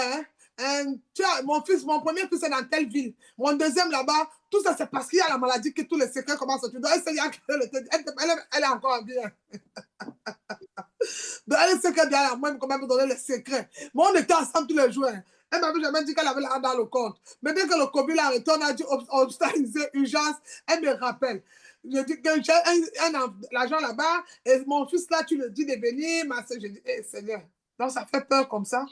mon premier fils est dans telle ville, mon deuxième là-bas, tout ça c'est parce qu'il y a la maladie que tous les secrets commencent à tuer. Donc elle est encore en vie. Hein. Donc elle sait qu'elle doit même quand même donner les secrets. Mais on était ensemble tous les jours. Hein. Elle m'avait jamais dit qu'elle avait l'argent dans le compte. Mais dès que le Covid l'a arrêté, on a dit hospitaliser, urgence. Elle me rappelle. Je dis que j'ai l'argent là-bas et mon fils là, tu le dis de venir. Ma soeur, je dis, hey, Seigneur. Donc ça fait peur comme ça.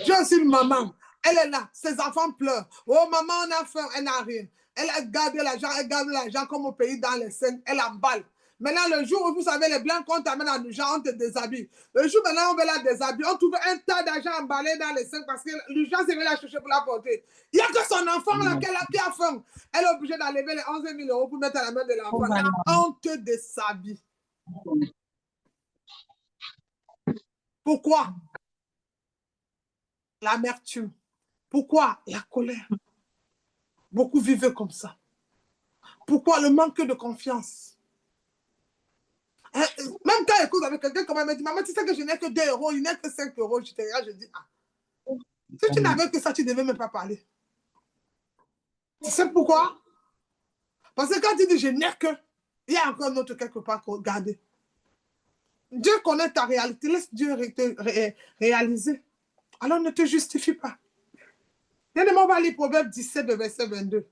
J'ai aussi une maman. Elle est là. Ses enfants pleurent. Oh, maman, on a faim. Elle n'a rien. Elle a gardé l'argent comme au pays dans les scènes. Elle emballe. Maintenant, le jour où vous savez, les blancs qu'on t'amène à l'urgence, on te déshabille. Le jour maintenant, on veut la déshabiller. On trouve un tas d'argent emballé dans les scènes parce que l'urgence, elle veut la chercher pour la porter. Il n'y a que son enfant là qui a faim. Elle est obligée d'enlever les 11 000 euros pour mettre à la main de l'enfant. La honte de sa vie. Pourquoi? L'amertume. Pourquoi? La colère. Beaucoup vivaient comme ça. Pourquoi? Le manque de confiance. Même quand j'écoute avec quelqu'un, comme elle me dit, maman, tu sais que je n'ai que 2 euros, il n'est que 5 euros. Je dis, ah. Si tu n'avais que ça, tu ne devais même pas parler. Tu sais pourquoi? Parce que quand tu dis, je n'ai que, il y a encore un autre quelque part pour garder. Dieu connaît ta réalité. Laisse Dieu réaliser. Alors ne te justifie pas. Bien, on va lire Proverbe 17, le verset 22.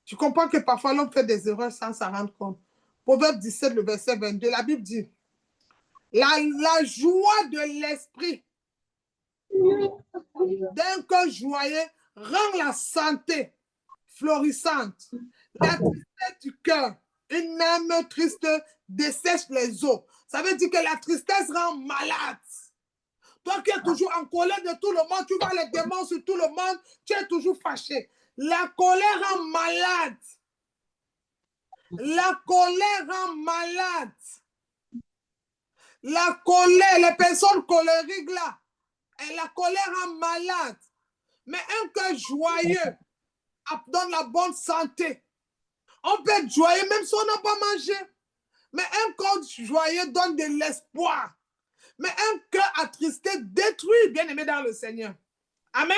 Je comprends que parfois l'homme fait des erreurs sans s'en rendre compte. Proverbe 17, le verset 22, la Bible dit, la joie de l'esprit d'un cœur joyeux rend la santé florissante. La tristesse du cœur, une âme triste dessèche les os. Ça veut dire que la tristesse rend malade. Toi qui es toujours en colère de tout le monde, tu vois les démons sur tout le monde, tu es toujours fâché. La colère rend malade. La colère rend malade. La colère, les personnes colériques là, et la colère rend malade. Mais un cœur joyeux donne la bonne santé. On peut être joyeux même si on n'a pas mangé. Mais un cœur joyeux donne de l'espoir. Mais un cœur attristé détruit, bien aimé dans le Seigneur. Amen.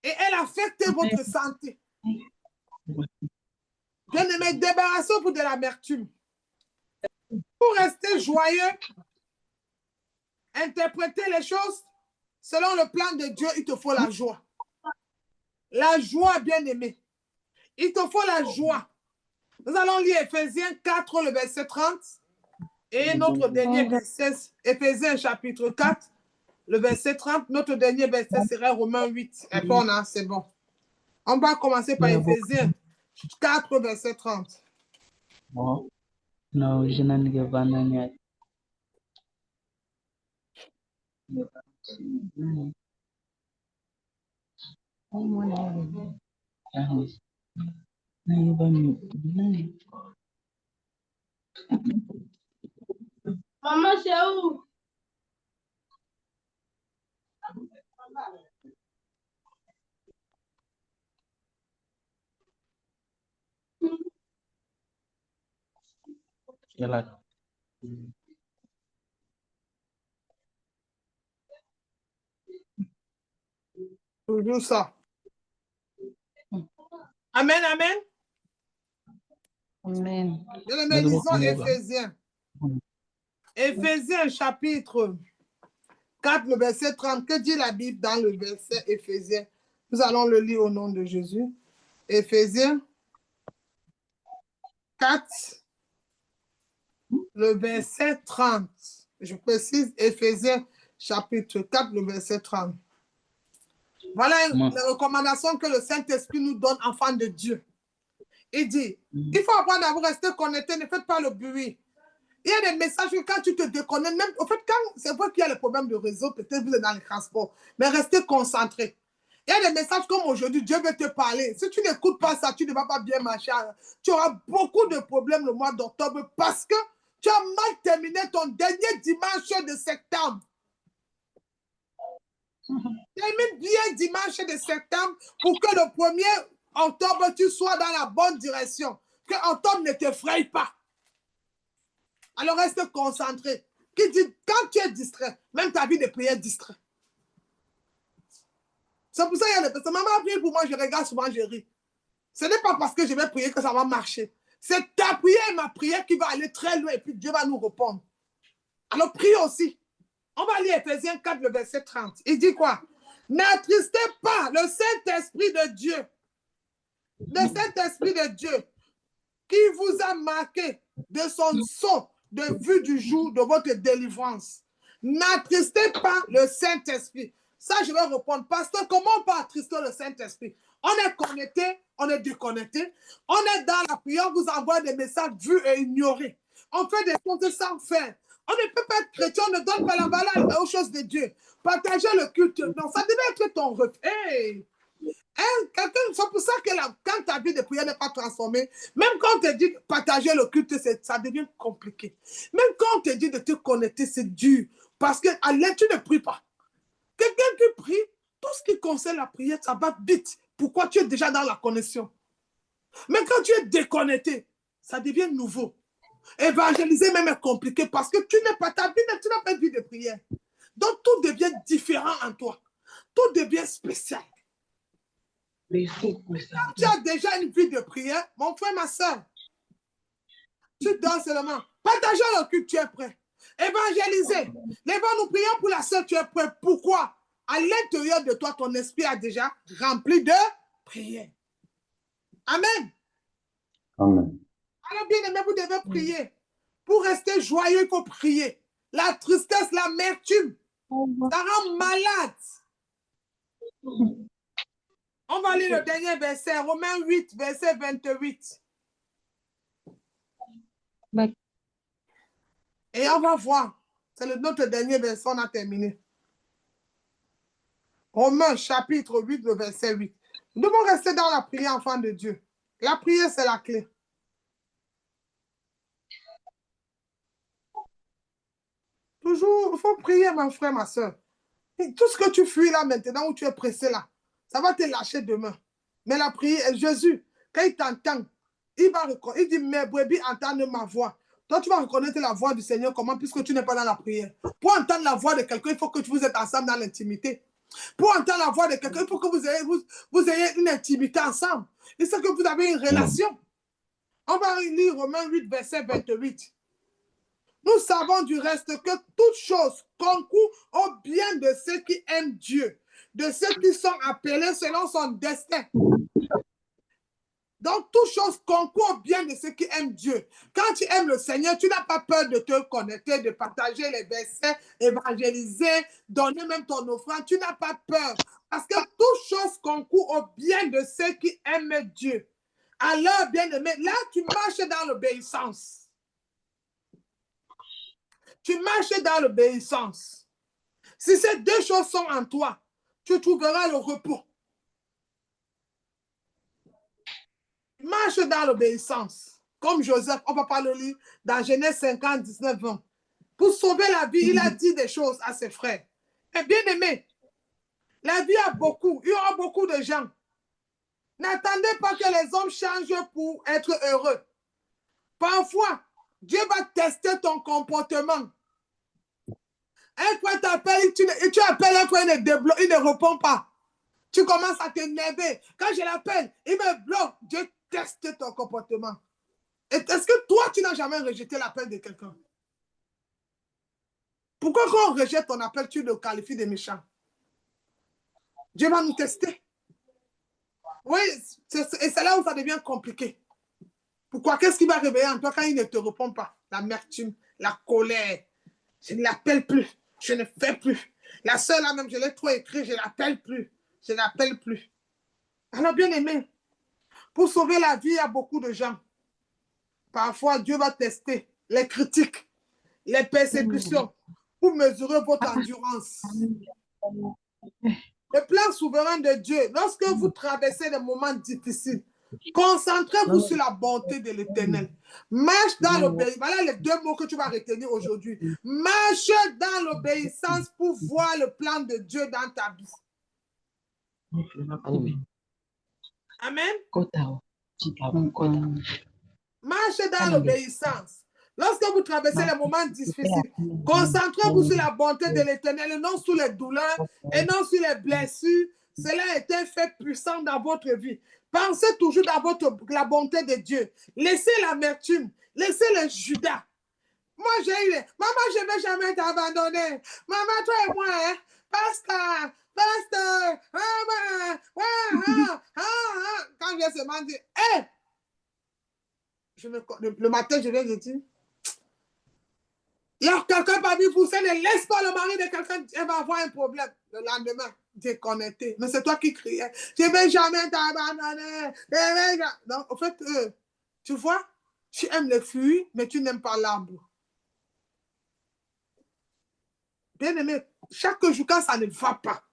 Et elle affecte votre santé. Bien aimé, débarrassez-vous de l'amertume. Pour rester joyeux, interpréter les choses selon le plan de Dieu, il te faut la joie. La joie, bien aimé. Il te faut la joie. Nous allons lire Éphésiens 4, le verset 30. Et notre dernier verset, Éphésiens chapitre 4, le verset 30. Notre dernier verset sera Romains 8. Et bon, c'est bon. On va commencer par Éphésiens 4, verset 30. No, jinanigavana Maman, c'est où? Toujours ça. Amen, amen. Amen. Bien, lisons Éphésiens. Éphésiens chapitre 4, le verset 30. Que dit la Bible dans le verset Éphésiens? Nous allons le lire au nom de Jésus. Éphésiens 4, le verset 30. Je précise, Éphésiens chapitre 4, le verset 30. Voilà les recommandations que le Saint-Esprit nous donne, enfants de Dieu. Il dit, il faut apprendre à vous rester connecté, ne faites pas le bruit. Il y a des messages que quand tu te déconnectes, même, en fait, quand c'est vrai qu'il y a les problèmes de réseau, peut-être vous êtes dans les transports, mais restez concentré. Il y a des messages comme aujourd'hui, Dieu veut te parler. Si tu n'écoutes pas ça, tu ne vas pas bien marcher. Tu auras beaucoup de problèmes le mois d'octobre parce que Tu as mal terminé ton dernier dimanche de septembre. Termine bien dimanche de septembre pour que le 1er octobre, tu sois dans la bonne direction. Que octobre ne t'effraie pas. Alors reste concentré. Qui dit, quand tu es distrait, même ta vie de prière est distrait. C'est pour ça qu'il y a des personnes. Maman a prié pour moi, je regarde souvent, je ris. Ce n'est pas parce que je vais prier que ça va marcher. C'est ta prière et ma prière qui va aller très loin et puis Dieu va nous répondre. Alors prie aussi. On va lire Ephésiens 4, le verset 30. Il dit quoi? N'attristez pas le Saint-Esprit de Dieu. Le Saint-Esprit de Dieu qui vous a marqué de son sceau de vue du jour de votre délivrance. N'attristez pas le Saint-Esprit. Ça, je vais répondre. Pasteur, comment on peut attrister le Saint-Esprit? On est connecté, on est déconnecté. On est dans la prière, on vous envoie des messages vus et ignorés. On fait des choses sans faire. On ne peut pas être chrétien, on ne donne pas la valeur aux choses de Dieu. Partager le culte, non, ça devait être ton rêve. Hey! C'est pour ça que quand ta vie de prière n'est pas transformée, même quand on te dit de partager le culte, ça devient compliqué. Même quand on te dit de te connecter, c'est dur. Parce que à l'aide, tu ne pries pas. Quelqu'un qui prie, tout ce qui concerne la prière, ça va vite. Pourquoi? Tu es déjà dans la connexion. Mais quand tu es déconnecté, ça devient nouveau. Évangéliser même est compliqué parce que tu n'es pas ta vie, tu n'as pas de vie de prière. Donc tout devient différent en toi. Tout devient spécial. Quand tu as déjà une vie de prière, mon frère, ma soeur, tu dors seulement. Partageons le culte, tu es prêt. Évangéliser. Les bons, nous prions pour la soeur, tu es prêt. Pourquoi? À l'intérieur de toi, ton esprit a déjà rempli de prière. Amen. Amen. Alors, bien aimé, vous devez prier. Pour rester joyeux, il faut prier. La tristesse, l'amertume, ça rend malade. On va lire le dernier verset, Romains 8, verset 28. Et on va voir. C'est notre dernier verset, on a terminé. Romains chapitre 8, le verset 8. Nous devons rester dans la prière, enfant de Dieu. La prière, c'est la clé. Toujours, il faut prier, mon frère, ma soeur. Tout ce que tu fuis là maintenant, où tu es pressé là, ça va te lâcher demain. Mais la prière, Jésus, quand il t'entend, il dit, mes brebis entendent ma voix. Toi, tu vas reconnaître la voix du Seigneur comment, puisque tu n'es pas dans la prière. Pour entendre la voix de quelqu'un, il faut que vous êtes ensemble dans l'intimité. Pour entendre la voix de quelqu'un, il faut que vous ayez une intimité ensemble. Il faut que vous avez une relation. On va lire Romains 8, verset 28. Nous savons du reste que toute chose concourt au bien de ceux qui aiment Dieu, de ceux qui sont appelés selon son destin. Donc, toute chose concourt au bien de ceux qui aiment Dieu. Quand tu aimes le Seigneur, tu n'as pas peur de te connecter, de partager les versets, évangéliser, donner même ton offrande. Tu n'as pas peur. Parce que toute chose concourt au bien de ceux qui aiment Dieu. Alors, bien-aimé, là, tu marches dans l'obéissance. Tu marches dans l'obéissance. Si ces deux choses sont en toi, tu trouveras le repos. Marche dans l'obéissance. Comme Joseph, on va pas le lire dans Genèse 50, 19, 20. Pour sauver la vie, il a dit des choses à ses frères. Et bien aimé, la vie a beaucoup, il y aura beaucoup de gens. N'attendez pas que les hommes changent pour être heureux. Parfois, Dieu va tester ton comportement. Un frère t'appelle, tu appelles un frère, il ne répond pas. Tu commences à t'énerver. Quand je l'appelle, il me bloque. Dieu teste ton comportement. Est-ce que toi, tu n'as jamais rejeté l'appel de quelqu'un? Pourquoi quand on rejette ton appel, tu le qualifies de méchant? Dieu va nous tester. Oui, et c'est là où ça devient compliqué. Pourquoi? Qu'est-ce qui va réveiller en toi quand il ne te répond pas? L'amertume, la colère. Je ne l'appelle plus. Je ne fais plus. La sœur là même, je l'ai trop écrit, je ne l'appelle plus. Je ne l'appelle plus. Alors, bien aimé, pour sauver la vie, il y a beaucoup de gens. Parfois, Dieu va tester les critiques, les persécutions, pour mesurer votre endurance. Le plan souverain de Dieu, lorsque vous traversez des moments difficiles, Concentrez-vous sur la bonté de l'Éternel. Marche dans l'obéissance. Voilà les deux mots que tu vas retenir aujourd'hui. Marche dans l'obéissance pour voir le plan de Dieu dans ta vie. Amen. Marchez dans l'obéissance. Lorsque vous traversez les moments difficiles, concentrez-vous sur la bonté de l'Éternel et non sur les douleurs et non sur les blessures. Cela a été fait puissant dans votre vie. Pensez toujours dans la bonté de Dieu. Laissez l'amertume, laissez le Judas. Moi, j'ai eu maman, je ne vais jamais t'abandonner. Maman, toi et moi, hein? Pasteur, quand je viens seulement dire, hé! Le matin, je viens de dire, il y a quelqu'un parmi vous, ne laisse pas le mari de quelqu'un, elle va avoir un problème. Le lendemain, déconnecté. Mais c'est toi qui criais, je ne vais jamais t'abandonner. Donc, en fait, tu vois, tu aimes les fruits, mais tu n'aimes pas l'arbre. Bien aimé, chaque jour, quand ça ne va pas,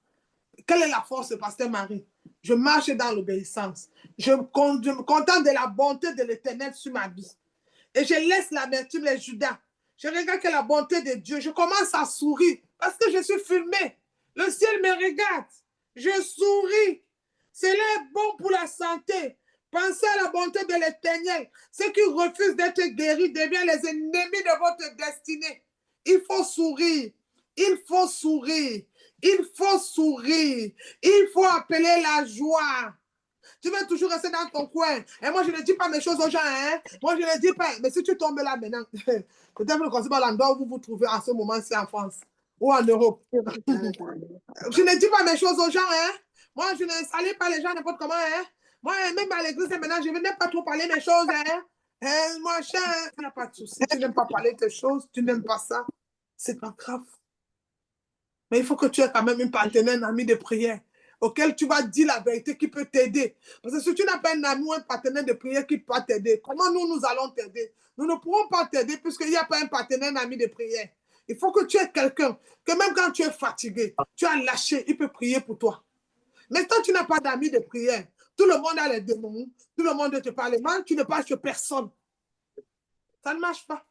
quelle est la force, pasteur Marie? Je marche dans l'obéissance. Je me contente de la bonté de l'Éternel sur ma vie. Et je laisse l'amertume, les Judas. Je regarde que la bonté de Dieu. Je commence à sourire parce que je suis filmé. Le ciel me regarde. Je souris. Cela est bon pour la santé. Pensez à la bonté de l'Éternel. Ceux qui refusent d'être guéris deviennent les ennemis de votre destinée. Il faut sourire. Il faut sourire. Il faut sourire. Il faut appeler la joie. Tu veux toujours rester dans ton coin. Et moi, je ne dis pas mes choses aux gens. Hein? Moi, je ne dis pas. Mais si tu tombes là maintenant, peut-être que ce n'est pas l'endroit où vous vous trouvez en ce moment-ci en France ou en Europe. Je ne dis pas mes choses aux gens. Hein? Moi, je ne salue pas les gens n'importe comment. Hein? Moi, même à l'église, maintenant, je ne venais pas trop parler mes choses. Hein? Moi, tu n'as pas de souci. Tu n'aimes pas parler tes choses. Tu n'aimes pas ça. C'est pas grave. Mais il faut que tu aies quand même un partenaire, un ami de prière auquel tu vas dire la vérité qui peut t'aider. Parce que si tu n'as pas un ami ou un partenaire de prière qui peut t'aider, comment nous allons t'aider? Nous ne pourrons pas t'aider puisqu'il n'y a pas un partenaire, un ami de prière. Il faut que tu aies quelqu'un, que même quand tu es fatigué, tu as lâché, il peut prier pour toi. Mais quand tu n'as pas d'amis de prière, tout le monde a les démons, tout le monde te parle mal, tu ne parles sur personne. Ça ne marche pas.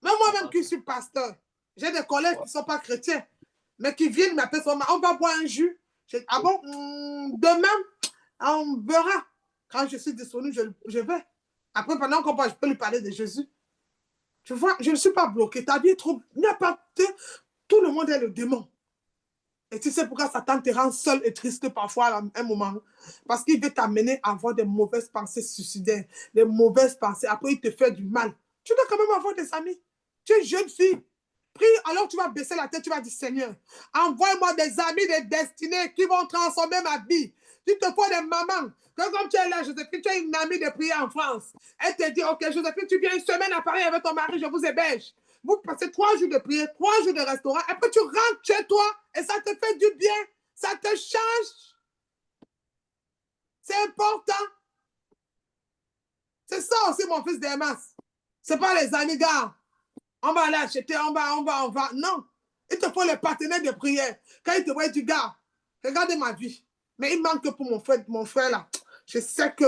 Même moi-même qui suis pasteur, j'ai des collègues qui ne sont pas chrétiens, mais qui viennent m'appeler, on va boire un jus. Ah bon, demain, on verra. Quand je suis disponible, je vais. Après, pendant qu'on parle, je peux lui parler de Jésus. Tu vois, je ne suis pas bloqué. Ta vie est trop... Tout le monde est le démon. Et tu sais pourquoi Satan te rend seul et triste parfois à un moment? Parce qu'il veut t'amener à avoir des mauvaises pensées suicidaires, des mauvaises pensées. Après, il te fait du mal. Tu dois quand même avoir des amis. Tu es une jeune fille. Prie, alors tu vas baisser la tête, tu vas dire, Seigneur, envoie-moi des amis de destinée qui vont transformer ma vie. Tu te faut des mamans. Comme tu es là, Joséphine, tu es une amie de prière en France. Elle te dit, ok, Joséphine, tu viens une semaine à Paris avec ton mari, je vous héberge. Vous passez 3 jours de prière, 3 jours de restaurant, et puis tu rentres chez toi et ça te fait du bien. Ça te change. C'est important. C'est ça aussi, mon fils Démas. C'est pas les amis, gars. On va aller acheter, on va. Non. Il te faut les partenaires de prière. Quand il te voit, du gars, regardez ma vie. Mais il manque pour mon frère là. Je sais que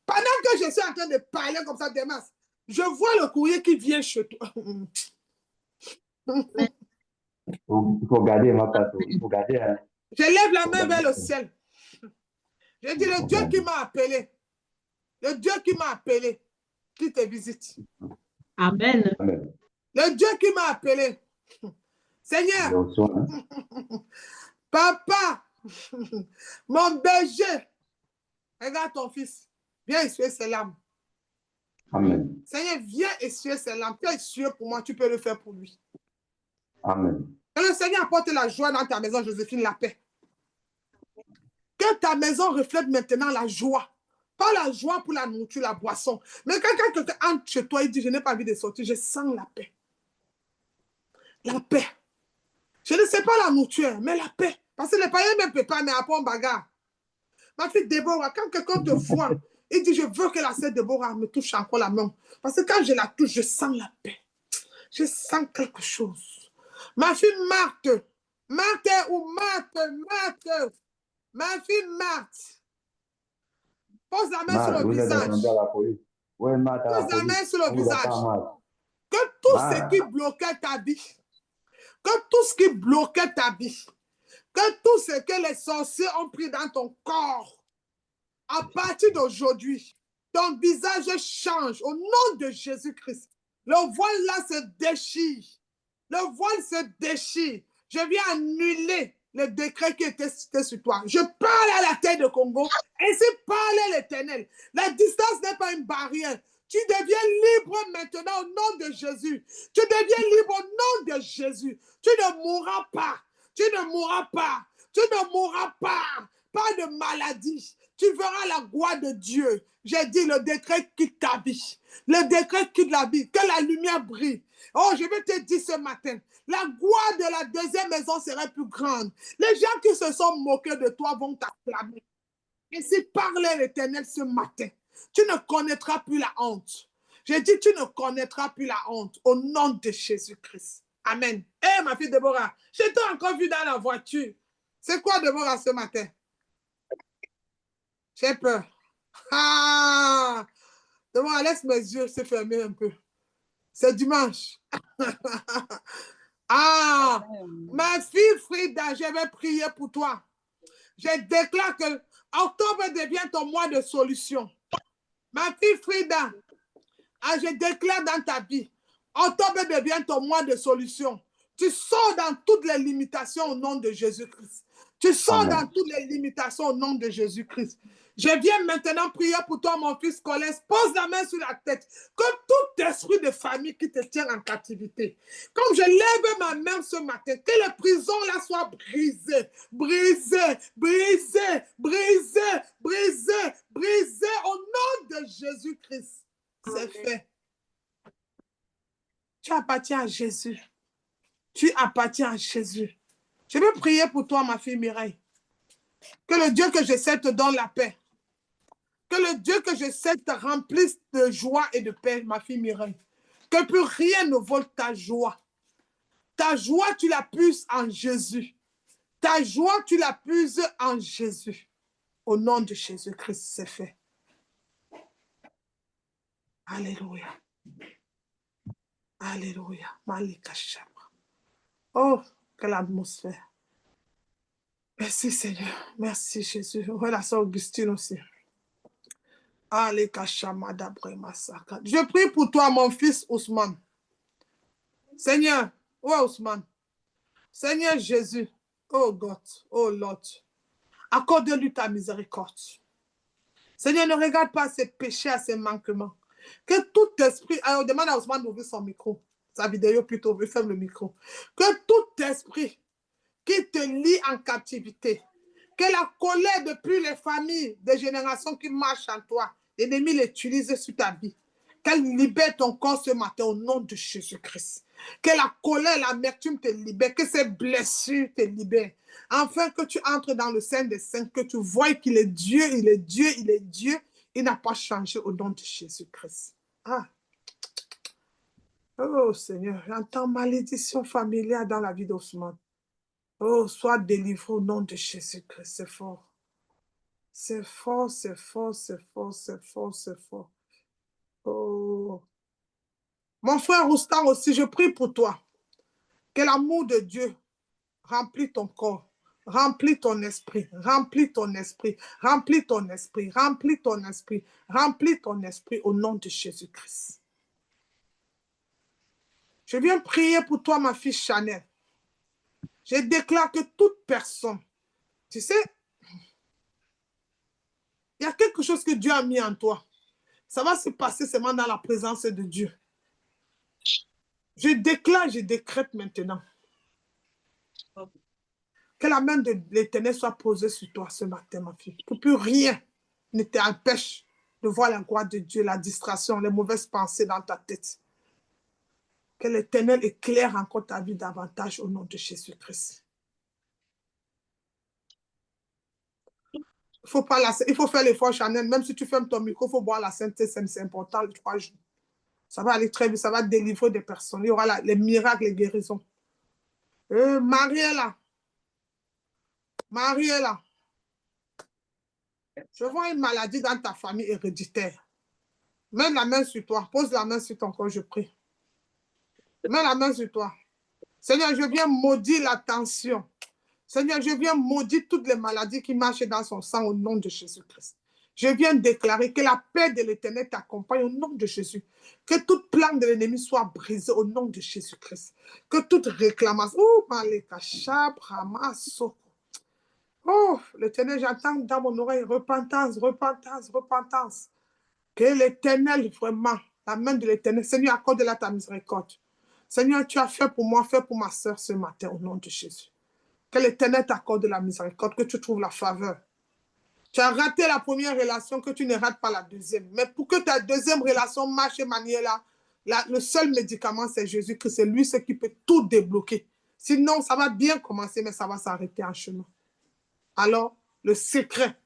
pendant que je suis en train de parler comme ça, Démas, je vois le courrier qui vient chez toi. Il faut garder ma patte. Il faut garder. Hein. Je lève la main vers le ciel. Je dis, le Dieu qui m'a appelé, le Dieu qui m'a appelé, qui te visite. Amen. Amen. Le Dieu qui m'a appelé. Seigneur, papa, mon berger, regarde ton fils. Viens essuyer ses larmes. Amen. Seigneur, viens essuyer ses larmes. Tu as essuyé pour moi, tu peux le faire pour lui. Amen. Que le Seigneur apporte la joie dans ta maison, Joséphine, la paix. Que ta maison reflète maintenant la joie. Pas la joie pour la nourriture, la boisson. Mais quand quelqu'un entre chez toi, il dit, je n'ai pas envie de sortir, je sens la paix. La paix. Je ne sais pas la nourriture, mais la paix. Parce que les païens ne peuvent pas, mais après on bagarre. Ma fille Déborah, quand quelqu'un te voit, il dit, je veux que la sœur Déborah me touche encore la main. Parce que quand je la touche, je sens la paix. Je sens quelque chose. Ma fille Marthe, ma fille Marthe, Pose la main sur Marc, le vous êtes visage. attendu à la police. Ouais, Marc, à la Pose la police. main sur le On vous visage. attend, Marc. Que tout ce Marc. qui bloquait ta vie, que tout ce qui bloquait ta vie, que tout ce que les sorciers ont pris dans ton corps, à partir d'aujourd'hui, ton visage change au nom de Jésus-Christ. Le voile là se déchire. Le voile se déchire. Je viens annuler le décret qui était cité sur toi. Je parle à la terre de Congo. Ainsi parle l'Éternel. La distance n'est pas une barrière. Tu deviens libre maintenant au nom de Jésus. Tu deviens libre au nom de Jésus. Tu ne mourras pas. Tu ne mourras pas. Tu ne mourras pas. Pas de maladie. Tu verras la gloire de Dieu. J'ai dit le décret quitte ta vie. Le décret quitte la vie. Que la lumière brille. Oh, je vais te dire ce matin, la gloire de la deuxième maison serait plus grande. Les gens qui se sont moqués de toi vont t'acclamer. Et si parlait l'Éternel ce matin, tu ne connaîtras plus la honte. J'ai dit, tu ne connaîtras plus la honte au nom de Jésus-Christ. Amen. Hé, ma fille Déborah, je t'ai encore vu dans la voiture. C'est quoi Déborah ce matin? J'ai peur. Ah! Déborah, laisse mes yeux se fermer un peu. C'est dimanche. Ah, ma fille Frida, je vais prier pour toi. Je déclare que octobre devient ton mois de solution. Ma fille Frida, je déclare dans ta vie, octobre devient ton mois de solution. Tu sors dans toutes les limitations au nom de Jésus-Christ. Tu sors Amen. dans toutes les limitations au nom de Jésus-Christ. Je viens maintenant prier pour toi, mon fils Colès. Pose la main sur la tête. Que tout esprit de famille qui te tient en captivité, comme je lève ma main ce matin, que les prisons là soient brisées, brisées, brisées, brisées, brisées, brisées au nom de Jésus-Christ. C'est fait. Tu appartiens à Jésus. Tu appartiens à Jésus. Je vais prier pour toi, ma fille Mireille. Que le Dieu que je sais te donne la paix. Que le Dieu que je sais te remplisse de joie et de paix, ma fille Mireille. Que plus rien ne vole ta joie. Ta joie, tu la puises en Jésus. Ta joie, tu la puises en Jésus. Au nom de Jésus-Christ, c'est fait. Alléluia. Alléluia. Malika Shabra. Oh, quelle atmosphère. Merci Seigneur. Merci Jésus. Voilà ça, Augustine aussi. Je prie pour toi, mon fils Ousmane. Seigneur, oh Ousmane. Seigneur Jésus, oh God, oh Lord, accorde-lui ta miséricorde. Seigneur, ne regarde pas ses péchés, à ses manquements. Que tout esprit, alors demande à Ousmane d'ouvrir son micro, sa vidéo plutôt, ferme le micro. Que tout esprit qui te lie en captivité, que la colère depuis les familles, des générations qui marchent en toi, l'ennemi l'utilise sur ta vie. Qu'elle libère ton corps ce matin au nom de Jésus-Christ. Que la colère, l'amertume te libère, que ces blessures te libèrent. Enfin, que tu entres dans le sein des saints, que tu vois qu'il est Dieu, il est Dieu, il est Dieu. Il n'a pas changé au nom de Jésus-Christ. Ah. Oh Seigneur, j'entends malédiction familiale dans la vie d'Ousmane. Oh, sois délivré au nom de Jésus-Christ. C'est fort. C'est fort, c'est fort, c'est fort, c'est fort, c'est fort. Oh. Mon frère Roustan aussi, je prie pour toi. Que l'amour de Dieu remplit ton corps, remplit ton esprit, remplit ton esprit, remplit ton esprit, remplit ton esprit, remplit ton esprit au nom de Jésus-Christ. Je viens prier pour toi, ma fille Chanel. Je déclare que toute personne, tu sais, il y a quelque chose que Dieu a mis en toi. Ça va se passer seulement dans la présence de Dieu. Je déclare, je décrète maintenant. Que la main de l'Éternel soit posée sur toi ce matin, ma fille. Que plus rien ne t'empêche de voir la gloire de Dieu, la distraction, les mauvaises pensées dans ta tête. Que l'Éternel éclaire encore ta vie davantage au nom de Jésus-Christ. Il faut faire l'effort, Chanel. Même si tu fermes ton micro, il faut boire la sainteté, c'est important, les 3 jours. Ça va aller très vite, ça va délivrer des personnes. Il y aura les miracles, les guérisons. Mariella. Mariella. Je vois une maladie dans ta famille héréditaire. Mets la main sur toi. Pose la main sur ton corps, je prie. Mets la main sur toi. Seigneur, je viens maudire la tension. Seigneur, je viens maudire toutes les maladies qui marchent dans son sang au nom de Jésus-Christ. Je viens déclarer que la paix de l'Éternel t'accompagne au nom de Jésus. Que toute plan de l'ennemi soit brisée au nom de Jésus-Christ. Que toute réclamation... Oh, oh, l'Éternel, j'entends dans mon oreille repentance, repentance, repentance. Que l'Éternel, vraiment, la main de l'Éternel, Seigneur, accorde-la ta miséricorde. Seigneur, tu as fait pour moi, fait pour ma soeur ce matin au nom de Jésus. Que l'Éternel t'accorde la miséricorde, que tu trouves la faveur. Tu as raté la première relation, que tu ne rates pas la deuxième. Mais pour que ta deuxième relation marche de manière là, le seul médicament, c'est Jésus-Christ. C'est lui ce qui peut tout débloquer. Sinon, ça va bien commencer, mais ça va s'arrêter en chemin. Alors, le secret,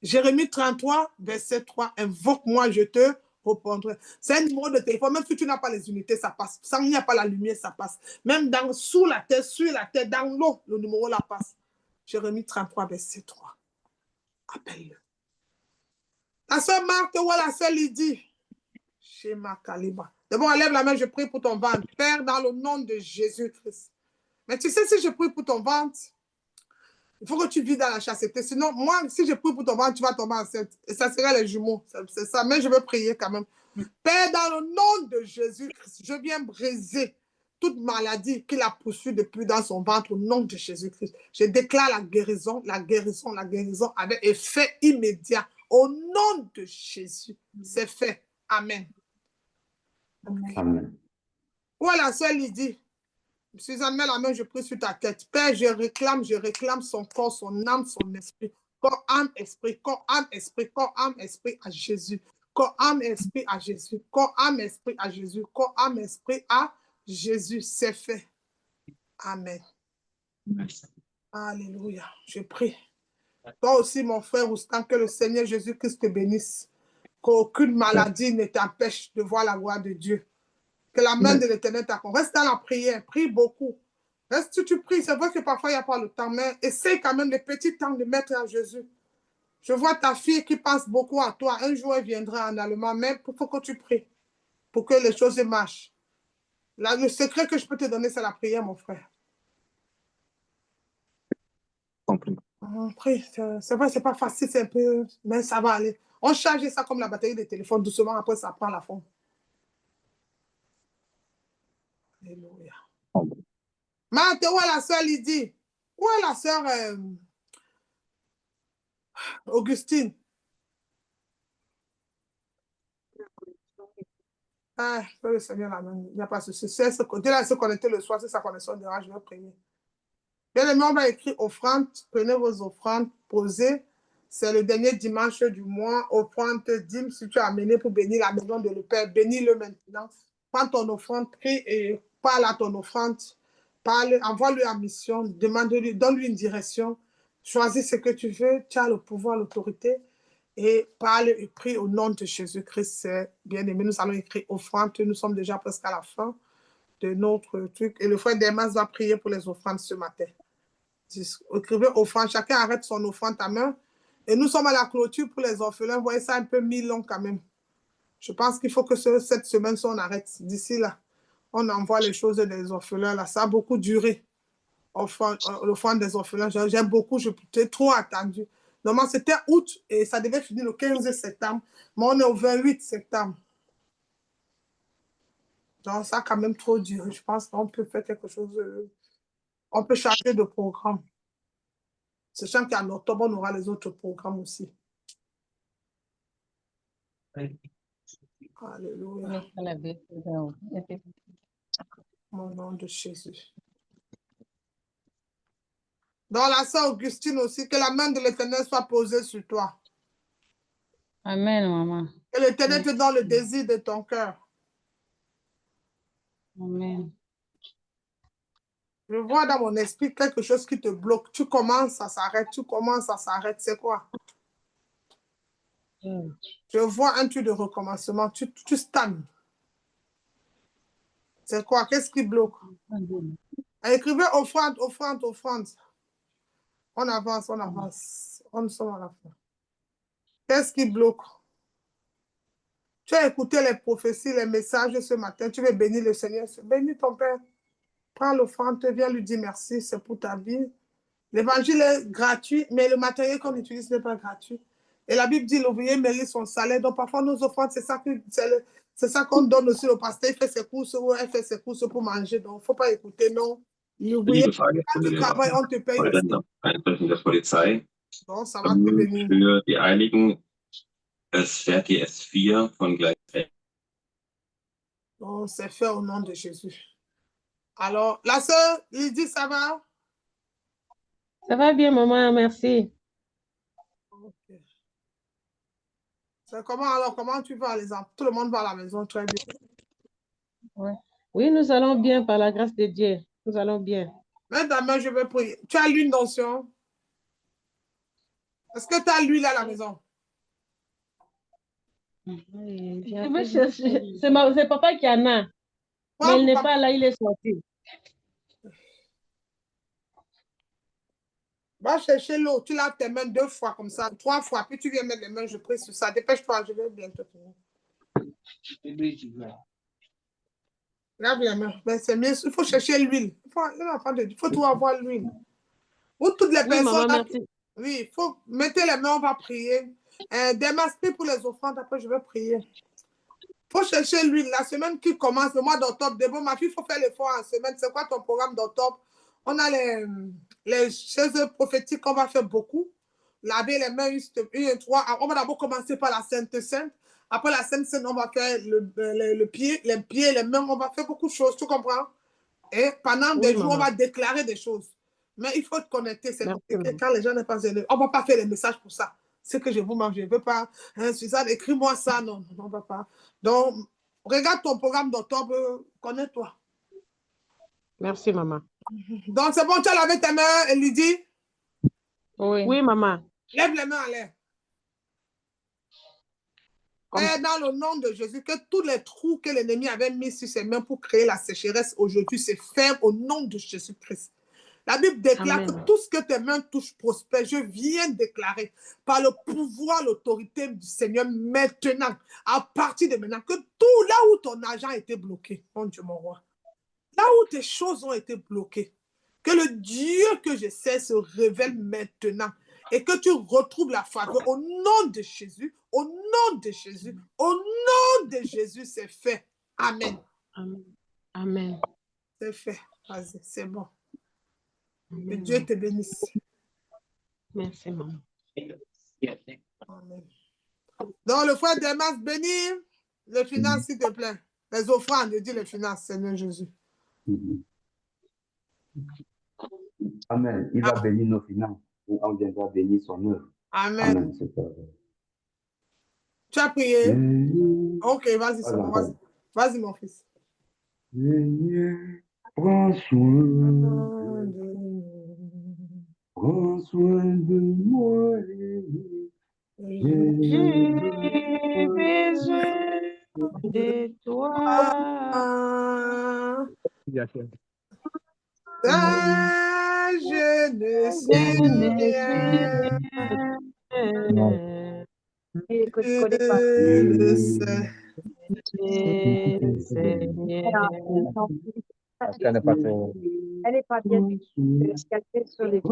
Jérémie 33, verset 3, invoque-moi, je te répondrai. C'est un numéro de téléphone. Même si tu n'as pas les unités, ça passe. Sans il n'y a pas la lumière, ça passe. Même sous la terre, sur la terre, dans l'eau, le numéro là passe. Jérémie 33, verset 3. Appelle-le. La soeur Marthe ou la soeur Lydie. Schéma Kaliba. D'abord, lève la main, je prie pour ton ventre. Père, dans le nom de Jésus-Christ. Mais tu sais, si je prie pour ton ventre, il faut que tu vis dans la chasteté. Sinon, moi, si je prie pour ton ventre, tu vas tomber enceinte. Et ça serait les jumeaux. C'est ça. Mais je veux prier quand même. Père, dans le nom de Jésus-Christ, je viens briser toute maladie qu'il a poursuivie depuis dans son ventre au nom de Jésus-Christ. Je déclare la guérison, la guérison, la guérison avec effet immédiat. Au nom de Jésus, c'est fait. Amen. Amen. Voilà, sœur Lydie. Suzanne, mets la main, je prie sur ta tête. Père, je réclame son corps, son âme, son esprit. Corps, âme, esprit, corps, âme, esprit, corps, âme, esprit à Jésus. Corps, âme, esprit à Jésus. Corps, âme, esprit à Jésus. Corps, âme, esprit à Jésus. C'est fait. Amen. Merci. Alléluia. Je prie. Toi aussi, mon frère Oustan, que le Seigneur Jésus-Christ te bénisse. Qu'aucune maladie ne t'empêche de voir la gloire de Dieu. Que la main de l'Éternel t'accompagne. Reste dans la prière. Prie beaucoup. Reste, tu pries. C'est vrai que parfois, il n'y a pas le temps, mais essaye quand même les petits temps de mettre à Jésus. Je vois ta fille qui pense beaucoup à toi. Un jour, elle viendra en allemand, mais il faut que tu pries pour que les choses marchent. Là, le secret que je peux te donner, c'est la prière, mon frère. Compris. Prie. C'est vrai, c'est pas facile, c'est un peu, mais ça va aller. On charge ça comme la batterie des téléphones. Doucement, après, ça prend la forme. Alléluia. Marthe, où est la sœur Lydie? Où est la sœur Augustine? Ah, le Seigneur l'amène. Il n'y a pas de souci. Si elle se connecter le soir, si sa connexion dérange, je vais prier. Bien aimé, on va écrire offrande. Prenez vos offrandes, posez. C'est le dernier dimanche du mois. Offrande, dîme, si tu as amené pour bénir la maison de le Père, bénis-le maintenant. Prends ton offrande, prie et parle à ton offrande. Parle, envoie-lui en mission, demande-lui, donne-lui une direction. Choisis ce que tu veux. Tu as le pouvoir, l'autorité. Et parle et prie au nom de Jésus-Christ. Bien aimé, nous allons écrire offrande. Nous sommes déjà presque à la fin de notre truc. Et le frère Demas va prier pour les offrandes ce matin. Écrivez offrande. Chacun arrête son offrande à main. Et nous sommes à la clôture pour les orphelins. Vous voyez ça un peu mi-long quand même. Je pense qu'il faut que cette semaine, on arrête. D'ici là, on envoie les choses des orphelins. Là, ça a beaucoup duré. L'offrande des orphelins. J'aime beaucoup. J'ai trop attendu. Normalement, c'était août et ça devait finir le 15 septembre. Mais on est au 28 septembre. Donc, ça a quand même trop duré. Je pense qu'on peut faire quelque chose. On peut changer de programme. Sachant qu'en octobre, on aura les autres programmes aussi. Alléluia. Au nom de Jésus. Dans la sœur Augustine aussi, que la main de l'Éternel soit posée sur toi. Amen, maman. Que l'Éternel te donne le désir de ton cœur. Amen. Je vois dans mon esprit quelque chose qui te bloque. Tu commences, ça s'arrête. Tu commences, ça s'arrête. C'est quoi? Je vois un truc de recommencement. Tu stagnes. C'est quoi? Qu'est-ce qui bloque? Écrivez offrande, offrande, offrande. On avance, on avance. On sommes à la fin. Qu'est-ce qui bloque? Tu as écouté les prophéties, les messages ce matin. Tu veux bénir le Seigneur. Bénis ton Père. Prends l'offrande, viens lui dire merci, c'est pour ta vie. L'évangile est gratuit, mais le matériel qu'on utilise n'est pas gratuit. Et la Bible dit l'ouvrier mérite son salaire. Donc parfois nos offrandes, c'est ça qu'on donne aussi au pasteur. Il fait ses courses ou elle fait ses courses pour manger. Donc il ne faut pas écouter, non. L'ouvrier, Liebe Frage, quand tu travailles, on te paye aussi. Einbrechen der Polizei. Donc ça va te bénir. Für die Einigen, es fährt die S4 von gleich. Donc c'est fait au nom de Jésus. Alors, la sœur Lydie, ça va? Ça va bien, maman, merci. Okay. C'est comment alors? Comment tu vas, les enfants? Tout le monde va à la maison, très bien. Ouais. Oui, nous allons bien par la grâce de Dieu. Nous allons bien. Mets ta main, je vais prier. Tu as l'huile d'onction? Est-ce que tu as l'huile à la maison? Je vais chercher. C'est papa qui en a. Mais il n'est pas là, il est sorti. Va chercher l'eau. Tu laves tes mains 2 fois comme ça, 3 fois. Puis tu viens mettre les mains, je prie sur ça. Dépêche-toi, je vais bientôt finir. Lave les mains. Ben, c'est mieux. Il faut chercher l'huile. Il faut tout avoir l'huile. Pour toutes les personnes. Maman, merci. Oui, il faut mettre les mains, on va prier. Démasquer pour les offrandes, après je vais prier. Il faut chercher l'huile. La semaine qui commence, le mois d'octobre, d'abord, ma fille, il faut faire l'effort en semaine. C'est quoi ton programme d'octobre? On a les choses prophétiques qu'on va faire beaucoup. Laver les mains, 1, 3. On va d'abord commencer par la Sainte Sainte. Après la Sainte Sainte, on va faire le pied, les pieds, les mains. On va faire beaucoup de choses, tu comprends? Et pendant des jours, on va déclarer des choses. Mais il faut te connecter. C'est quand les gens ne pas zélés. On ne va pas faire les messages pour ça. Ce que je vous mange, je ne veux pas. Hein, Suzanne, écris-moi ça. Non, on ne va pas. Donc, regarde ton programme d'octobre, connais-toi. Merci, maman. Donc, c'est bon, tu as lavé tes mains, Lydie? Oui. Oui, maman. Lève les mains en l'air. Père, dans le nom de Jésus, que tous les trous que l'ennemi avait mis sur ses mains pour créer la sécheresse aujourd'hui se ferment au nom de Jésus-Christ. La Bible déclare que tout ce que tes mains touchent prospère. Je viens déclarer par le pouvoir, l'autorité du Seigneur maintenant, à partir de maintenant, que tout là où ton argent a été bloqué, mon Dieu, mon roi, là où tes choses ont été bloquées, que le Dieu que je sais se révèle maintenant et que tu retrouves la faveur au nom de Jésus, au nom de Jésus, au nom de Jésus, c'est fait. Amen. Amen. Amen. C'est fait. Vas-y, c'est bon. Que Dieu te bénisse. Merci, maman. Amen. Donc, le frère Demas bénit les finances, s'il te plaît. Les offrandes, je dis les finances, Seigneur Jésus. Amen. Il va bénir nos finances. Et on viendra bénir son œuvre. Amen. Amen. C'est pas vrai. Tu as prié? Ok, vas-y, c'est bon. Vas-y. Vas-y, mon fils. Prends soin de moi. J'ai besoin de toi. Je ne sais rien. Je le sais. Elle n'est pas bien. Elle fait sur les fesses.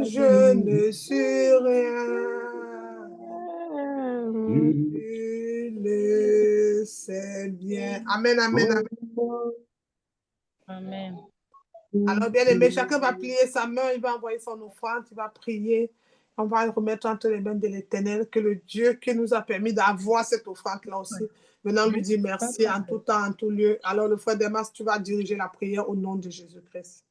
Je ne suis rien. Tu le sais bien. Amen, amen, amen. Amen. Alors, bien aimé, chacun va plier sa main, il va envoyer son offrande, il va prier. On va le remettre entre les mains de l'Éternel, que le Dieu qui nous a permis d'avoir cette offrande-là aussi. Maintenant, lui dit merci en tout temps, en tout lieu. Alors, le frère Demas, tu vas diriger la prière au nom de Jésus-Christ.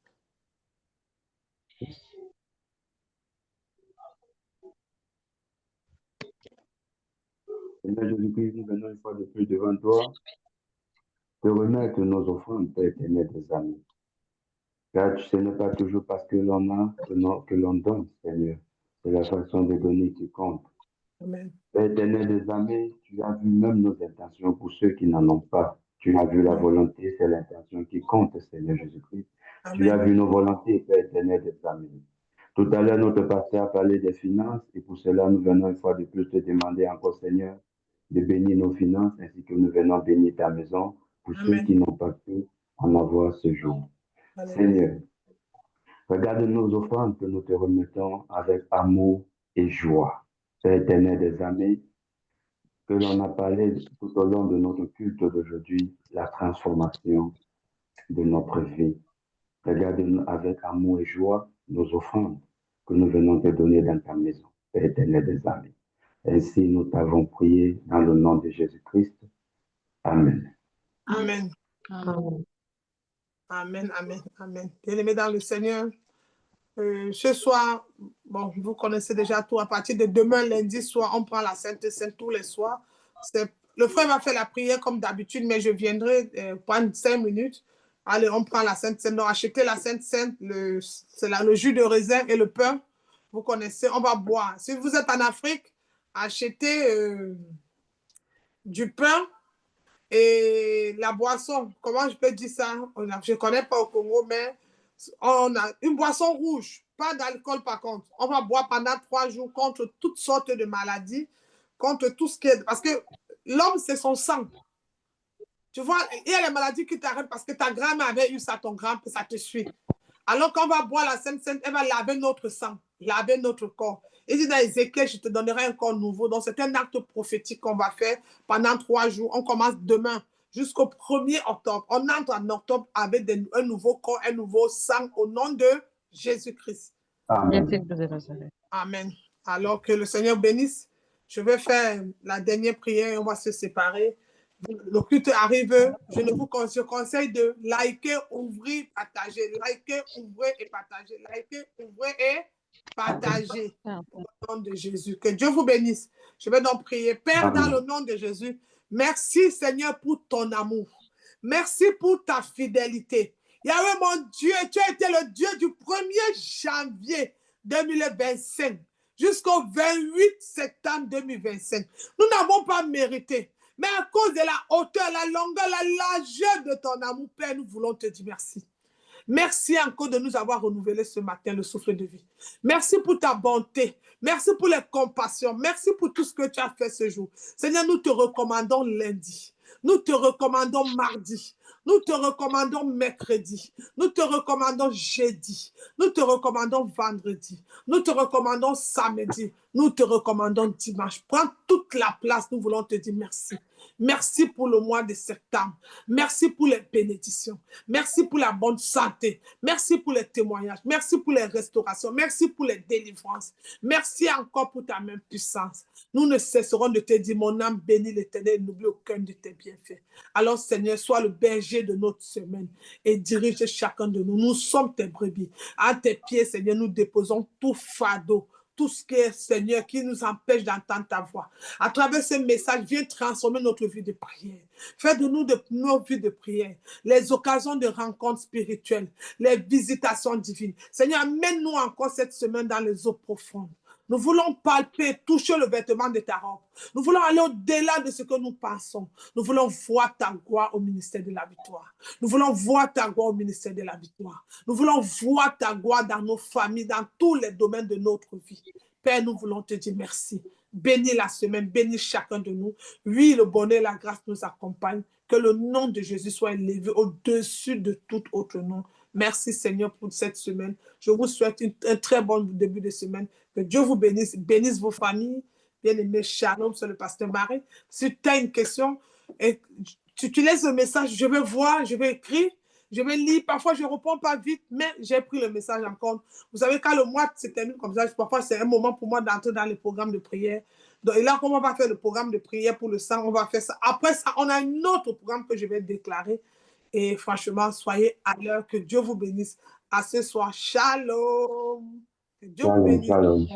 Seigneur Jésus-Christ, nous venons une fois de plus devant toi, te remettre nos offrandes, Père éternel des amis. Car ce n'est pas toujours parce que l'on a que l'on donne, Seigneur. C'est la façon de donner qui compte. Amen. Père éternel des amis, tu as vu même nos intentions pour ceux qui n'en ont pas. Tu as vu la volonté, c'est l'intention qui compte, Seigneur Jésus-Christ. Tu as Amen. vu nos volontés, Père éternel des amis. Tout à l'heure, notre pasteur a parlé des finances et pour cela, nous venons une fois de plus te demander encore, Seigneur, de bénir nos finances ainsi que nous venons bénir ta maison pour ceux Amen. qui n'ont pas pu en avoir ce jour. Alléluia. Seigneur, regarde nos offrandes que nous te remettons avec amour et joie. Père éternel des amis, que l'on a parlé tout au long de notre culte d'aujourd'hui, la transformation de notre vie. Regarde-nous avec amour et joie nos offrandes que nous venons te donner dans ta maison, Père éternel des amis. Ainsi, nous t'avons prié dans le nom de Jésus-Christ. Amen. Amen. Amen. Amen. Amen. Amen. Bien-aimés dans le Seigneur, ce soir, bon, vous connaissez déjà tout. À partir de demain, lundi soir, on prend la Sainte Seine tous les soirs. Le frère va faire la prière comme d'habitude, mais je viendrai prendre 5 minutes. Allez, on prend la Sainte Seine. Donc, achetez la Sainte Seine, c'est là le jus de raisin et le pain. Vous connaissez, on va boire. Si vous êtes en Afrique, achetez du pain et la boisson. Comment je peux dire ça? Je ne connais pas au Congo, mais on a une boisson rouge, pas d'alcool par contre. On va boire pendant 3 jours contre toutes sortes de maladies, contre tout ce qui est... Parce que l'homme, c'est son sang. Tu vois, il y a les maladies qui t'arrêtent parce que ta grand-mère avait eu ça, ton grand-père, ça te suit. Alors quand on va boire la Sainte Seine, elle va laver notre sang, laver notre corps. Il dit dans Ézéchiel, je te donnerai un corps nouveau. Donc c'est un acte prophétique qu'on va faire pendant 3 jours. On commence demain jusqu'au 1er octobre. On entre en octobre avec un nouveau corps, un nouveau sang au nom de Jésus-Christ. Amen. Amen. Alors que le Seigneur bénisse. Je vais faire la dernière prière et on va se séparer. Le culte arrive. Je conseille de liker, ouvrir, partager. Liker, ouvrir et partager. Liker, ouvrir et partager. Au nom de Jésus. Que Dieu vous bénisse. Je vais donc prier. Père, Amen. dans le nom de Jésus, merci Seigneur pour ton amour. Merci pour ta fidélité. Yahweh, mon Dieu, tu as été le Dieu du 1er janvier 2025 jusqu'au 28 septembre 2025. Nous n'avons pas mérité. Mais à cause de la hauteur, la longueur, la largeur de ton amour, Père, nous voulons te dire merci. Merci encore de nous avoir renouvelé ce matin le souffle de vie. Merci pour ta bonté. Merci pour les compassions. Merci pour tout ce que tu as fait ce jour. Seigneur, nous te recommandons lundi. Nous te recommandons mardi. Nous te recommandons mercredi. Nous te recommandons jeudi. Nous te recommandons vendredi. Nous te recommandons samedi. Nous te recommandons dimanche. Prends toute la place. Nous voulons te dire merci. Merci pour le mois de septembre. Merci pour les bénédictions. Merci pour la bonne santé. Merci pour les témoignages. Merci pour les restaurations. Merci pour les délivrances. Merci encore pour ta même puissance. Nous ne cesserons de te dire, mon âme bénit l'Éternel, n'oublie aucun de tes bienfaits. Alors Seigneur, sois le berger de notre semaine et dirige chacun de nous. Nous sommes tes brebis. À tes pieds, Seigneur, nous déposons tout fardeau, tout ce qui est, Seigneur, qui nous empêche d'entendre ta voix. À travers ce message, viens transformer notre vie de prière. Fais de nous nos vies de prière, les occasions de rencontres spirituelles, les visitations divines. Seigneur, amène-nous encore cette semaine dans les eaux profondes. Nous voulons palper, toucher le vêtement de ta robe. Nous voulons aller au-delà de ce que nous pensons. Nous voulons voir ta gloire au ministère de la victoire. Nous voulons voir ta gloire au ministère de la victoire. Nous voulons voir ta gloire dans nos familles, dans tous les domaines de notre vie. Père, nous voulons te dire merci. Bénis la semaine, bénis chacun de nous. Oui, le bonheur et la grâce nous accompagnent. Que le nom de Jésus soit élevé au-dessus de tout autre nom. Merci Seigneur pour cette semaine. Je vous souhaite un très bon début de semaine. Que Dieu vous bénisse, bénisse vos familles. Bien-aimé, shalom sur le pasteur Marie. Si tu as une question, tu laisses le message, je vais voir, je vais écrire, je vais lire. Parfois, je ne réponds pas vite, mais j'ai pris le message en compte. Vous savez, quand le mois se termine comme ça, parfois, c'est un moment pour moi d'entrer dans les programmes de prière. Donc, et là, comme on va faire le programme de prière pour le sang, on va faire ça. Après ça, on a un autre programme que je vais déclarer. Et franchement, soyez à l'heure. Que Dieu vous bénisse. À ce soir. Shalom. Que Dieu vous bénisse. Shalom.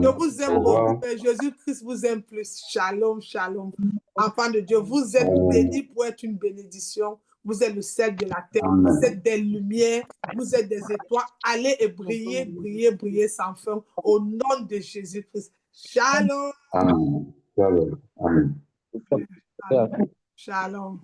Je vous aime beaucoup, mais Jésus-Christ vous aime plus. Shalom, shalom. Enfants de Dieu, vous êtes bénis pour être une bénédiction. Vous êtes le sel de la terre. Amen. Vous êtes des lumières. Vous êtes des étoiles. Allez et brillez, brillez, brillez sans fin. Au nom de Jésus-Christ. Shalom. Amen. Shalom. Amen. Shalom.